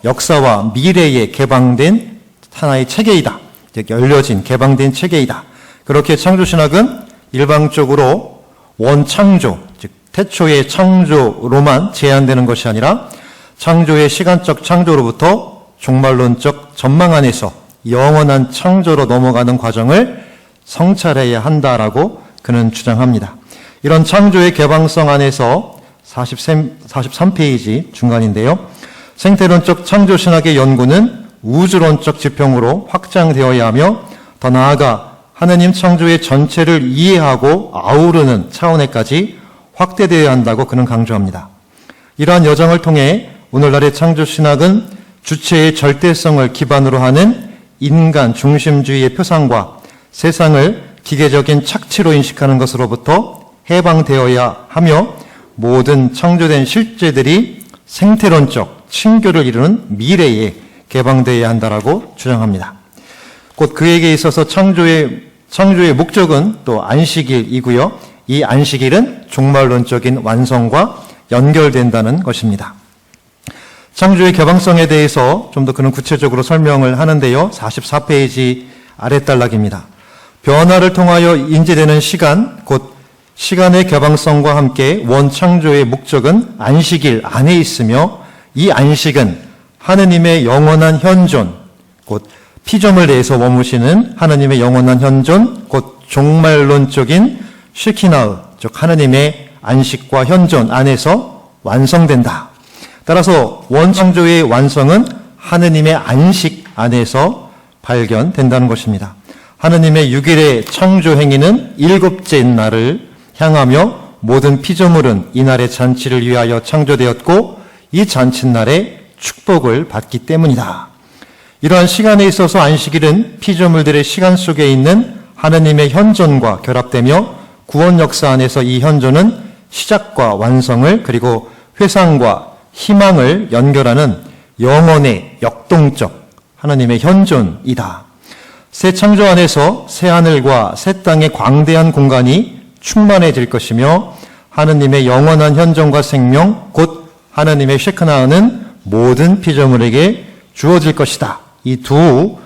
역사와 미래에 개방된 하나의 체계이다. 즉 열려진 개방된 체계이다. 그렇게 창조신학은 일방적으로 원창조, 즉 태초의 창조로만 제한되는 것이 아니라 창조의 시간적 창조로부터 종말론적 전망 안에서 영원한 창조로 넘어가는 과정을 성찰해야 한다라고 그는 주장합니다. 이런 창조의 개방성 안에서 43페이지 중간인데요. 생태론적 창조신학의 연구는 우주론적 지평으로 확장되어야 하며 더 나아가 하느님 창조의 전체를 이해하고 아우르는 차원에까지 확대되어야 한다고 그는 강조합니다. 이러한 여정을 통해 오늘날의 창조신학은 주체의 절대성을 기반으로 하는 인간 중심주의의 표상과 세상을 기계적인 착취로 인식하는 것으로부터 해방되어야 하며 모든 창조된 실제들이 생태론적 층교를 이루는 미래에 개방되어야 한다라고 주장합니다. 곧 그에게 있어서 창조의 목적은 또 안식일이고요. 이 안식일은 종말론적인 완성과 연결된다는 것입니다. 창조의 개방성에 대해서 좀 더 그는 구체적으로 설명을 하는데요. 44페이지 아랫단락입니다. 변화를 통하여 인지되는 시간, 곧 시간의 개방성과 함께 원창조의 목적은 안식일 안에 있으며 이 안식은 하느님의 영원한 현존, 곧 피조물 내에서 머무시는 하느님의 영원한 현존, 곧 종말론적인 쉐키나흐, 즉 하느님의 안식과 현존 안에서 완성된다. 따라서 원창조의 완성은 하느님의 안식 안에서 발견된다는 것입니다. 하느님의 6일의 창조 행위는 일곱째 날을 향하며 모든 피조물은 이날의 잔치를 위하여 창조되었고 이 잔칫날에 축복을 받기 때문이다. 이러한 시간에 있어서 안식일은 피조물들의 시간 속에 있는 하느님의 현존과 결합되며 구원 역사 안에서 이 현존은 시작과 완성을 그리고 회상과 희망을 연결하는 영원의 역동적 하나님의 현존이다. 새 창조 안에서 새 하늘과 새 땅의 광대한 공간이 충만해질 것이며 하느님의 영원한 현존과 생명 곧 하느님의 쉐크나흐는 모든 피조물에게 주어질 것이다. 이 두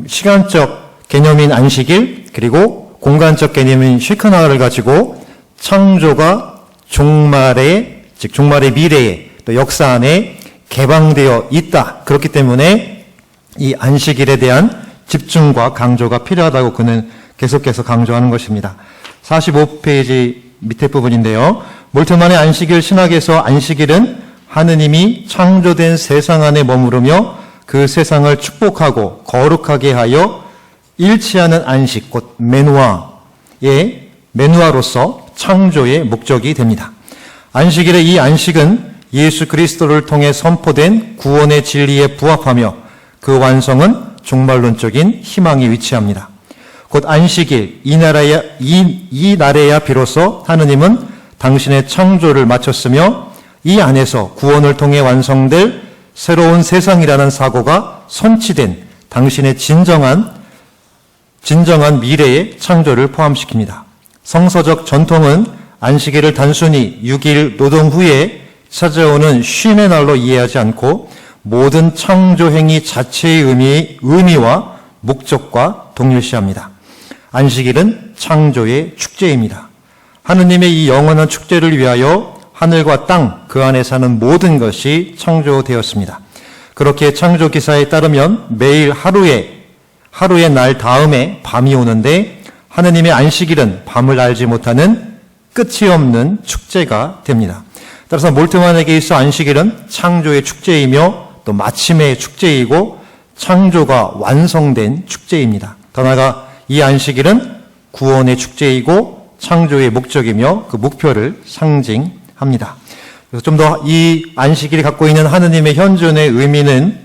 시간적 개념인 안식일 그리고 공간적 개념인 쉐크나흐를 가지고 창조가 종말의 미래에 또 역사 안에 개방되어 있다. 그렇기 때문에 이 안식일에 대한 집중과 강조가 필요하다고 그는 계속해서 강조하는 것입니다. 45페이지 밑에 부분인데요. 몰트만의 안식일 신학에서 안식일은 하느님이 창조된 세상 안에 머무르며 그 세상을 축복하고 거룩하게 하여 일치하는 안식, 곧 메누아로서 창조의 목적이 됩니다. 안식일의 이 안식은 예수 그리스도를 통해 선포된 구원의 진리에 부합하며 그 완성은 종말론적인 희망이 위치합니다. 곧 안식일, 이 날에야 비로소 하느님은 당신의 창조를 마쳤으며 이 안에서 구원을 통해 완성될 새로운 세상이라는 사고가 선치된 당신의 진정한 미래의 창조를 포함시킵니다. 성서적 전통은 안식일을 단순히 6일 노동 후에 찾아오는 쉼의 날로 이해하지 않고 모든 창조 행위 자체의 의미와 목적과 동일시합니다. 안식일은 창조의 축제입니다. 하느님의 이 영원한 축제를 위하여 하늘과 땅, 그 안에 사는 모든 것이 창조되었습니다. 그렇게 창조 기사에 따르면 매일 하루의 날 다음에 밤이 오는데 하느님의 안식일은 밤을 알지 못하는 끝이 없는 축제가 됩니다. 따라서 몰트만에게 있어 안식일은 창조의 축제이며 또 마침의 축제이고 창조가 완성된 축제입니다. 더 나아가 이 안식일은 구원의 축제이고 창조의 목적이며 그 목표를 상징합니다. 그래서 좀 더 이 안식일이 갖고 있는 하느님의 현존의 의미는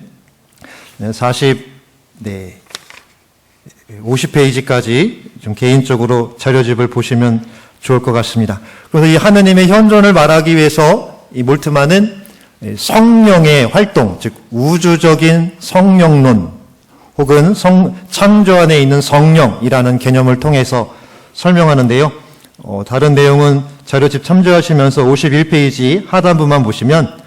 50페이지까지 좀 개인적으로 자료집을 보시면 좋을 것 같습니다. 그래서 이 하느님의 현존을 말하기 위해서 이 몰트만은 성령의 활동, 즉 우주적인 성령론 혹은 창조 안에 있는 성령이라는 개념을 통해서 설명하는데요. 다른 내용은 자료집 참조하시면서 51페이지 하단부만 보시면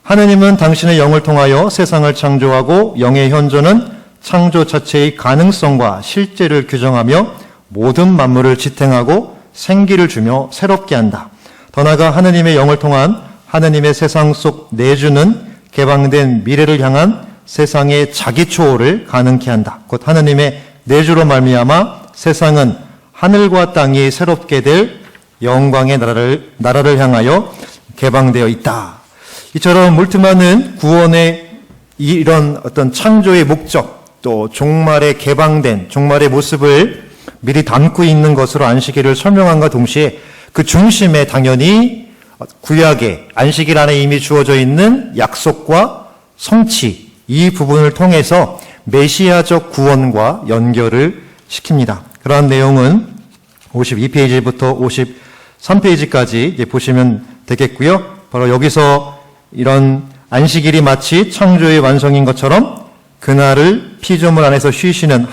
하느님은 당신의 영을 통하여 세상을 창조하고 영의 현존은 창조 자체의 가능성과 실제를 규정하며 모든 만물을 지탱하고 생기를 주며 새롭게 한다. 더 나아가 하느님의 영을 통한 하느님의 세상 속 내주는 개방된 미래를 향한 세상의 자기 초월을 가능케 한다. 곧 하느님의 내주로 말미암아 세상은 하늘과 땅이 새롭게 될 영광의 나라를 향하여 개방되어 있다. 이처럼 몰트만은 구원의 이런 어떤 창조의 목적, 또 종말의 개방된 종말의 모습을 미리 담고 있는 것으로 안식일을 설명함과 동시에 그 중심에 당연히 구약의 안식일 안에 이미 주어져 있는 약속과 성취, 이 부분을 통해서 메시아적 구원과 연결을 시킵니다. 그러한 내용은 52페이지부터 53페이지까지 보시면 되겠고요. 바로 여기서 이런 안식일이 마치 창조의 완성인 것처럼 그날을 피조물 안에서 쉬시는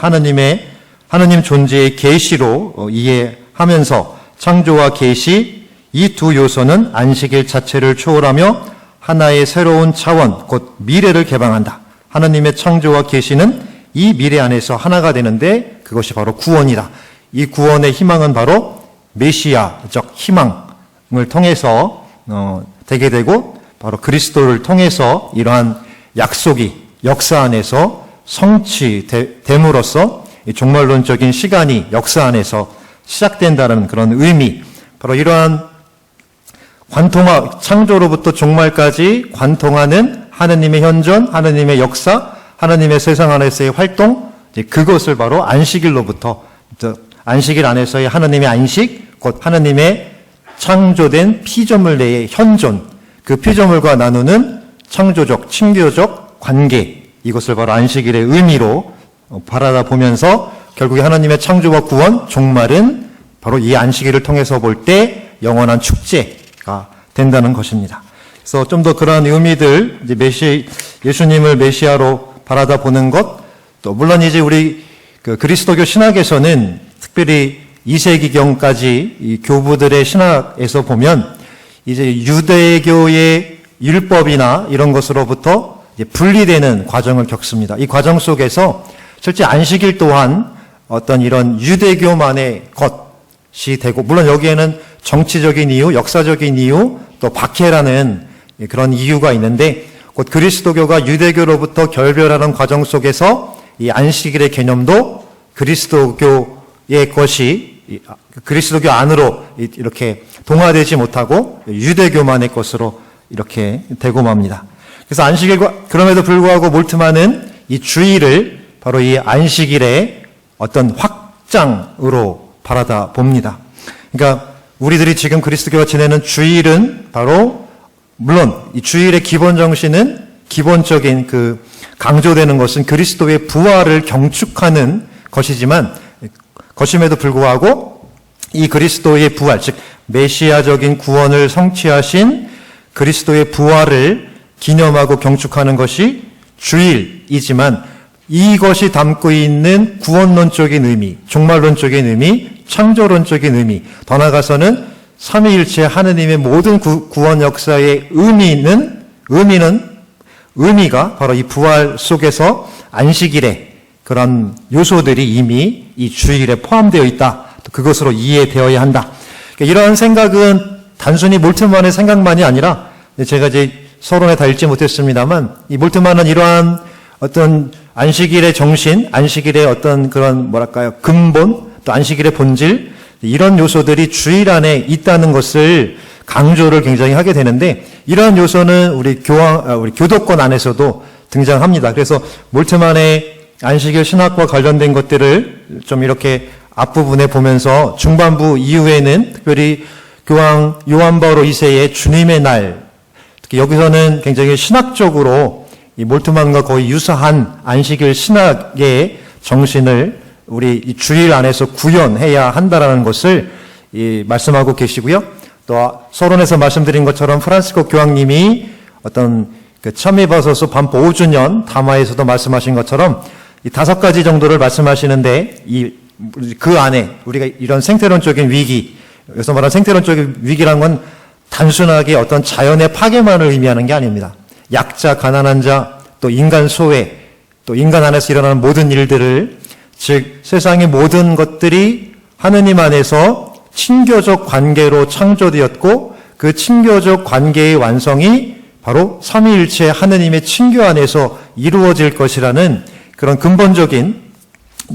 하느님 존재의 계시로 이해하면서 창조와 계시 이 두 요소는 안식일 자체를 초월하며 하나의 새로운 차원, 곧 미래를 개방한다. 하나님의 창조와 계시는 이 미래 안에서 하나가 되는데 그것이 바로 구원이다. 이 구원의 희망은 바로 메시아적 희망을 통해서 되게 되고 바로 그리스도를 통해서 이러한 약속이 역사 안에서 성취됨으로써 종말론적인 시간이 역사 안에서 시작된다는 그런 의미, 바로 이러한 창조로부터 종말까지 관통하는 하느님의 현존, 하느님의 역사, 하느님의 세상 안에서의 활동, 그것을 바로 안식일로부터, 안식일 안에서의 하느님의 안식, 곧 하느님의 창조된 피조물 내의 현존, 그 피조물과 나누는 창조적, 친교적 관계, 이것을 바로 안식일의 의미로 바라다 보면서 결국에 하나님의 창조와 구원, 종말은 바로 이 안식일을 통해서 볼 때 영원한 축제가 된다는 것입니다. 그래서 좀 더 그러한 의미들, 이제 예수님을 메시아로 바라다 보는 것, 또 물론 이제 우리 그리스도교 신학에서는 특별히 2세기경까지 이 교부들의 신학에서 보면 이제 유대교의 율법이나 이런 것으로부터 이제 분리되는 과정을 겪습니다. 이 과정 속에서 실제 안식일 또한 어떤 이런 유대교만의 것이 되고, 물론 여기에는 정치적인 이유, 역사적인 이유, 또 박해라는 그런 이유가 있는데, 곧 그리스도교가 유대교로부터 결별하는 과정 속에서 이 안식일의 개념도 그리스도교의 것이 그리스도교 안으로 이렇게 동화되지 못하고 유대교만의 것으로 이렇게 되고 맙니다. 그래서 안식일과, 그럼에도 불구하고 몰트만은 이 주일을 바로 이 안식일의 어떤 확장으로 바라다 봅니다. 그러니까 우리들이 지금 그리스도교가 지내는 주일은 바로, 물론 이 주일의 기본 정신은, 기본적인 그 강조되는 것은 그리스도의 부활을 경축하는 것이지만, 것임에도 불구하고 이 그리스도의 부활, 즉 메시아적인 구원을 성취하신 그리스도의 부활을 기념하고 경축하는 것이 주일이지만, 이것이 담고 있는 구원론적인 의미, 종말론적인 의미, 창조론적인 의미, 더 나아가서는 삼위일체 하느님의 모든 구원 역사의 의미가 바로 이 부활 속에서 안식일의 그런 요소들이 이미 이 주일에 포함되어 있다. 그것으로 이해되어야 한다. 그러니까 이러한 생각은 단순히 몰트만의 생각만이 아니라, 제가 이제 서론에 다 읽지 못했습니다만, 이 몰트만은 이러한 어떤 안식일의 정신, 안식일의 어떤 그런 근본, 또 안식일의 본질, 이런 요소들이 주일 안에 있다는 것을 강조를 굉장히 하게 되는데, 이러한 요소는 우리 교도권 안에서도 등장합니다. 그래서 몰트만의 안식일 신학과 관련된 것들을 좀 이렇게 앞부분에 보면서 중반부 이후에는 특별히 교황 요한 바오로 2세의 주님의 날, 특히 여기서는 굉장히 신학적으로 이 몰트만과 거의 유사한 안식일 신학의 정신을 우리 이 주일 안에서 구현해야 한다라는 것을 말씀하고 계시고요. 또 서론에서 말씀드린 것처럼 프란시스코 교황님이 어떤 그 참미버섯수 반포 5주년 담화에서도 말씀하신 것처럼 이 5가지 정도를 말씀하시는데, 그 안에 우리가 이런 생태론적인 위기, 여기서 말하는 생태론적인 위기라는 건 단순하게 어떤 자연의 파괴만을 의미하는 게 아닙니다. 약자, 가난한 자, 또 인간 소외, 또 인간 안에서 일어나는 모든 일들을, 즉 세상의 모든 것들이 하느님 안에서 친교적 관계로 창조되었고, 그 친교적 관계의 완성이 바로 삼위일체 하느님의 친교 안에서 이루어질 것이라는 그런 근본적인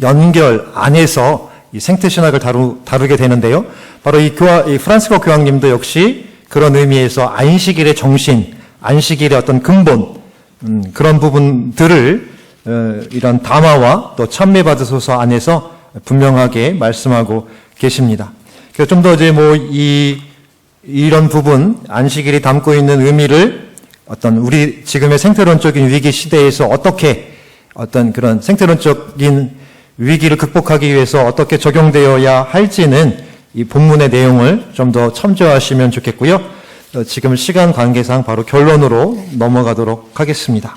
연결 안에서 이 생태신학을 다루게 되는데요. 바로 이 프란시스코 교황님도 역시 그런 의미에서 안식일의 정신, 안식일의 어떤 근본, 그런 부분들을 이런 담화와 또 참매받으소서 안에서 분명하게 말씀하고 계십니다. 그래서 좀 더 이제 이런 부분, 안식일이 담고 있는 의미를 어떤 우리 지금의 생태론적인 위기 시대에서 어떻게 어떤 그런 생태론적인 위기를 극복하기 위해서 어떻게 적용되어야 할지는 이 본문의 내용을 좀 더 참조하시면 좋겠고요. 지금 시간 관계상 바로 결론으로 넘어가도록 하겠습니다.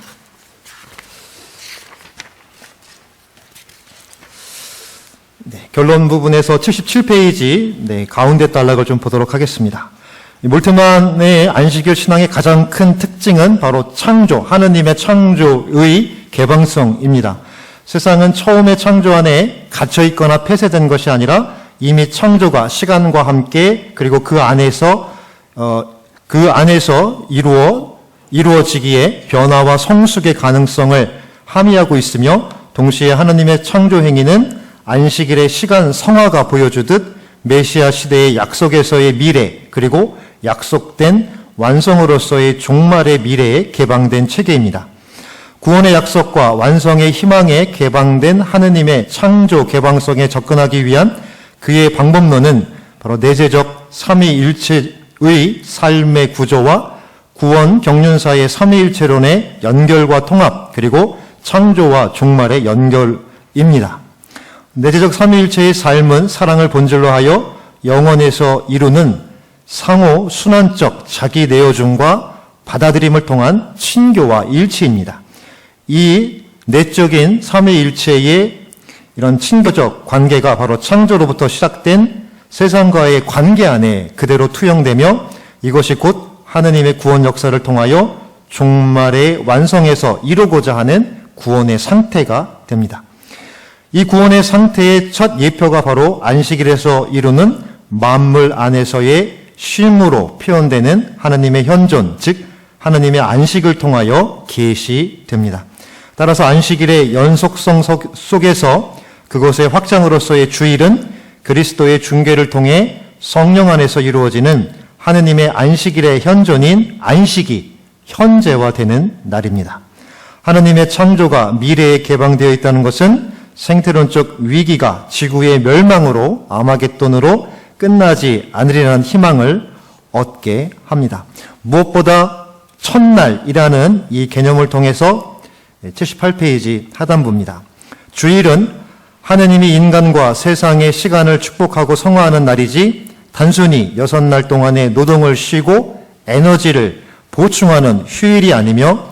네, 결론 부분에서 77페이지 가운데 단락을 좀 보도록 하겠습니다. 몰트만의 안식일 신앙의 가장 큰 특징은 바로 창조, 하느님의 창조의 개방성입니다. 세상은 처음의 창조 안에 갇혀 있거나 폐쇄된 것이 아니라 이미 창조가 시간과 함께 그리고 그 안에서 이루어지기에 변화와 성숙의 가능성을 함의하고 있으며 동시에 하느님의 창조 행위는 안식일의 시간 성화가 보여주듯 메시아 시대의 약속에서의 미래 그리고 약속된 완성으로서의 종말의 미래에 개방된 체계입니다. 구원의 약속과 완성의 희망에 개방된 하느님의 창조 개방성에 접근하기 위한 그의 방법론은 바로 내재적 삼위일체의 삶의 구조와 구원 경륜사의 삼위일체론의 연결과 통합 그리고 창조와 종말의 연결입니다. 내재적 삼위일체의 삶은 사랑을 본질로 하여 영원에서 이루는 상호 순환적 자기 내어줌과 받아들임을 통한 친교와 일치입니다. 이 내적인 삼위일체의 이런 친교적 관계가 바로 창조로부터 시작된 세상과의 관계 안에 그대로 투영되며 이것이 곧 하느님의 구원 역사를 통하여 종말의 완성에서 이루고자 하는 구원의 상태가 됩니다. 이 구원의 상태의 첫 예표가 바로 안식일에서 이루는 만물 안에서의 쉼으로 표현되는 하느님의 현존, 즉 하느님의 안식을 통하여 계시됩니다. 따라서 안식일의 연속성 속에서 그것의 확장으로서의 주일은 그리스도의 중계를 통해 성령 안에서 이루어지는 하느님의 안식일의 현존인 안식이 현재화되는 날입니다. 하느님의 창조가 미래에 개방되어 있다는 것은 생태론적 위기가 지구의 멸망으로 아마겟돈으로 끝나지 않으리라는 희망을 얻게 합니다. 무엇보다 첫날이라는 이 개념을 통해서 78페이지 하단부입니다. 주일은 하느님이 인간과 세상의 시간을 축복하고 성화하는 날이지 단순히 6날 동안의 노동을 쉬고 에너지를 보충하는 휴일이 아니며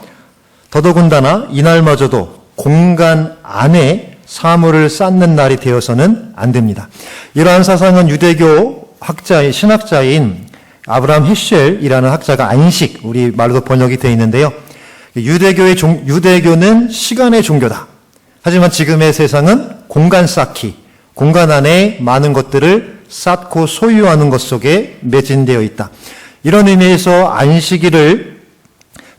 더더군다나 이날마저도 공간 안에 사물을 쌓는 날이 되어서는 안 됩니다. 이러한 사상은 유대교 신학자인 아브라함 헤쉘이라는 학자가 안식, 우리 말로도 번역이 되어 있는데요. 유대교는 시간의 종교다. 하지만 지금의 세상은 공간 쌓기, 공간 안에 많은 것들을 쌓고 소유하는 것 속에 매진되어 있다. 이런 의미에서 안식일을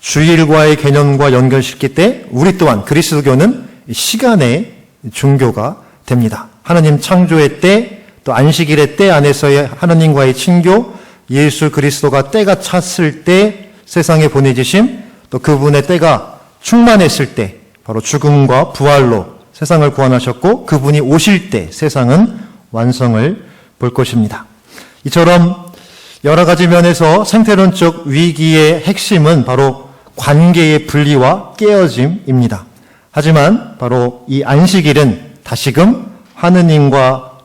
주일과의 개념과 연결시킬 때 우리 또한 그리스도교는 시간의 종교가 됩니다. 하나님 창조의 때, 또 안식일의 때 안에서의 하나님과의 친교, 예수 그리스도가 때가 찼을 때 세상에 보내주심, 또 그분의 때가 충만했을 때 바로 죽음과 부활로 세상을 구원하셨고 그분이 오실 때 세상은 완성을 볼 것입니다. 이처럼 여러 가지 면에서 생태론적 위기의 핵심은 바로 관계의 분리와 깨어짐입니다. 하지만 바로 이 안식일은 다시금 하느님과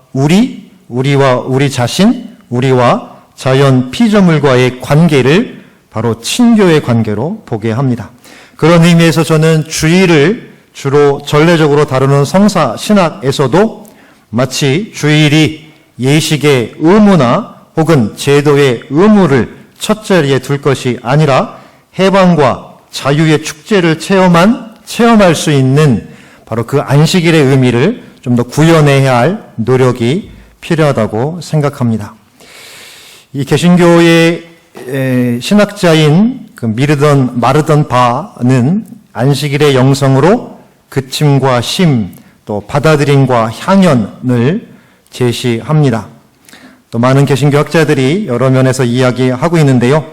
우리와 우리 자신, 우리와 자연 피조물과의 관계를 바로 친교의 관계로 보게 합니다. 그런 의미에서 저는 주일을 주로 전례적으로 다루는 성사 신학에서도 마치 주일이 예식의 의무나 혹은 제도의 의무를 첫 자리에 둘 것이 아니라 해방과 자유의 축제를 체험할 수 있는 바로 그 안식일의 의미를 좀 더 구현해야 할 노력이 필요하다고 생각합니다. 이 개신교의 신학자인 그 마르던 바는 안식일의 영성으로 그침과 심, 또 받아들임과 향연을 제시합니다. 또 많은 개신교 학자들이 여러 면에서 이야기하고 있는데요.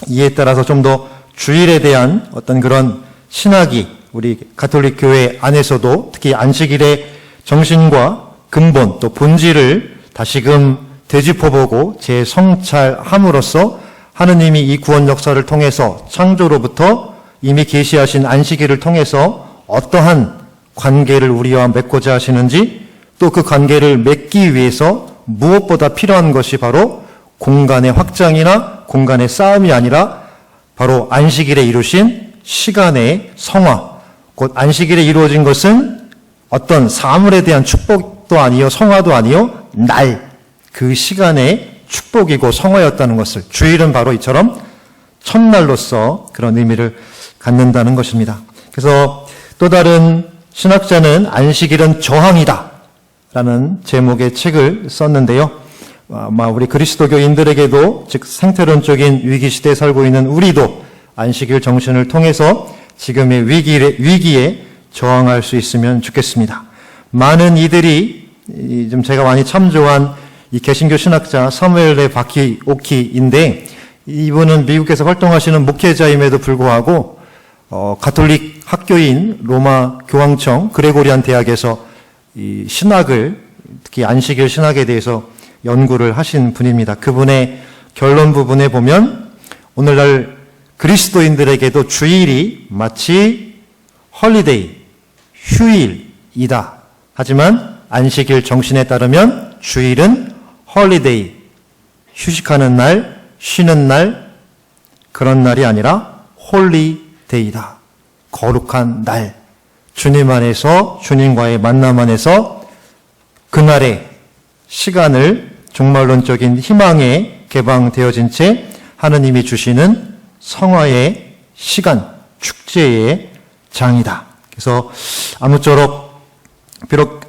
이에 따라서 좀 더 주일에 대한 어떤 그런 신학이 우리 가톨릭 교회 안에서도 특히 안식일의 정신과 근본 또 본질을 다시금 되짚어보고 재성찰함으로써 하느님이 이 구원 역사를 통해서 창조로부터 이미 계시하신 안식일을 통해서 어떠한 관계를 우리와 맺고자 하시는지 또 그 관계를 맺기 위해서 무엇보다 필요한 것이 바로 공간의 확장이나 공간의 싸움이 아니라 바로 안식일에 이루신 시간의 성화, 곧 안식일에 이루어진 것은 어떤 사물에 대한 축복도 아니요 성화도 아니요 그 시간의 축복이고 성화였다는 것을, 주일은 바로 이처럼 첫날로서 그런 의미를 갖는다는 것입니다. 그래서 또 다른 신학자는 안식일은 저항이다 라는 제목의 책을 썼는데요. 아마 우리 그리스도교인들에게도, 즉 생태론적인 위기시대에 살고 있는 우리도 안식일 정신을 통해서 지금의 위기에 저항할 수 있으면 좋겠습니다. 많은 이들이 좀 제가 많이 참조한 이 개신교 신학자 사무엘 바키오키인데, 이분은 미국에서 활동하시는 목회자임에도 불구하고 가톨릭 학교인 로마 교황청 그레고리안 대학에서 이 신학을, 특히 안식일 신학에 대해서 연구를 하신 분입니다. 그분의 결론 부분에 보면 오늘날 그리스도인들에게도 주일이 마치 헐리데이, 휴일이다. 하지만 안식일 정신에 따르면 주일은 헐리데이, 휴식하는 날, 쉬는 날, 그런 날이 아니라 홀리데이다. 거룩한 날. 주님 안에서, 주님과의 만남 안에서 그날의 시간을 종말론적인 희망에 개방되어진 채 하느님이 주시는 성화의 시간, 축제의 장이다. 그래서 아무쪼록 비록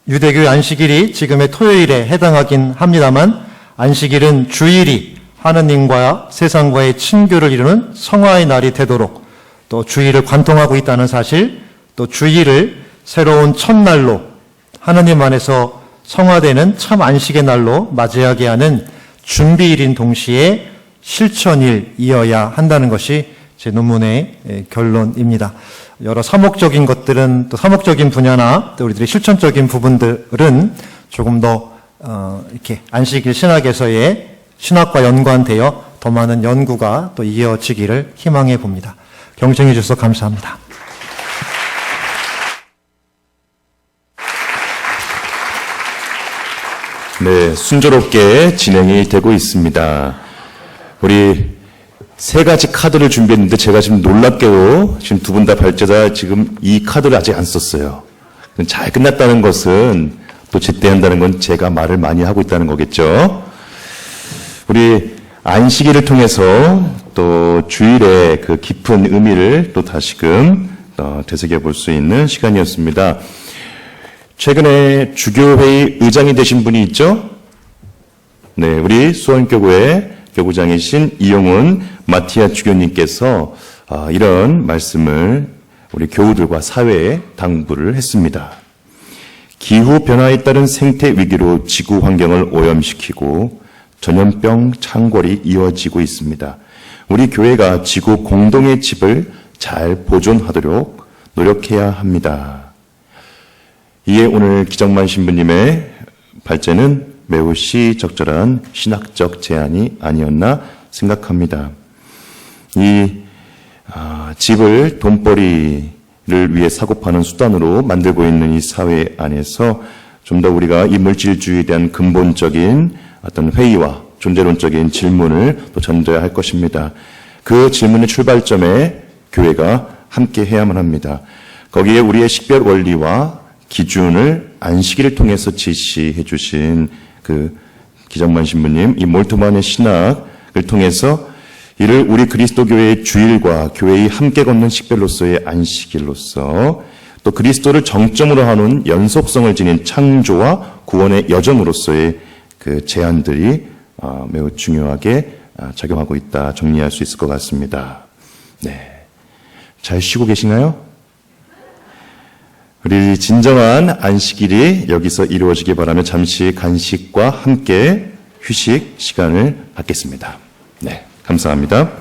유대교의 안식일이 지금의 토요일에 해당하긴 합니다만, 안식일은 주일이 하느님과 세상과의 친교를 이루는 성화의 날이 되도록, 또 주일을 관통하고 있다는 사실, 또 주일을 새로운 첫날로 하느님 안에서 성화되는 참 안식의 날로 맞이하게 하는 준비일인 동시에 실천일이어야 한다는 것이 제 논문의 결론입니다. 여러 사목적인 것들은, 또 사목적인 분야나 또 우리들의 실천적인 부분들은 조금 더 이렇게 안식일 신학에서의 신학과 연관되어 더 많은 연구가 또 이어지기를 희망해 봅니다. 경청해 주셔서 감사합니다. 네, 순조롭게 진행이 되고 있습니다. 우리 세 가지 카드를 준비했는데 제가 지금 놀랍게도 지금 두 분 다 발제자 지금 이 카드를 아직 안 썼어요. 잘 끝났다는 것은 또 제때한다는 건 제가 말을 많이 하고 있다는 거겠죠. 우리 안식일을 통해서 또 주일의 그 깊은 의미를 또 다시금 되새겨볼 수 있는 시간이었습니다. 최근에 주교회의 의장이 되신 분이 있죠? 네, 우리 수원교구의 교구장이신 이용훈 마티아 주교님께서 이런 말씀을 우리 교우들과 사회에 당부를 했습니다. 기후 변화에 따른 생태 위기로 지구 환경을 오염시키고 전염병 창궐이 이어지고 있습니다. 우리 교회가 지구 공동의 집을 잘 보존하도록 노력해야 합니다. 이에 오늘 기정만 신부님의 발제는 매우 시적절한 신학적 제안이 아니었나 생각합니다. 이 집을 돈벌이를 위해 사고파는 수단으로 만들고 있는 이 사회 안에서 좀 더 우리가 이 물질주의에 대한 근본적인 어떤 회의와 존재론적인 질문을 또 전제해야 할 것입니다. 그 질문의 출발점에 교회가 함께 해야만 합니다. 거기에 우리의 식별 원리와 기준을 안식일을 통해서 제시해 주신 그 기정만 신부님, 이 몰트만의 신학을 통해서 이를 우리 그리스도교회의 주일과 교회의 함께 걷는 식별로서의 안식일로서 또 그리스도를 정점으로 하는 연속성을 지닌 창조와 구원의 여정으로서의 그 제안들이 매우 중요하게 작용하고 있다 정리할 수 있을 것 같습니다. 네, 잘 쉬고 계시나요? 우리 진정한 안식일이 여기서 이루어지길 바라며 잠시 간식과 함께 휴식 시간을 갖겠습니다. 네, 감사합니다.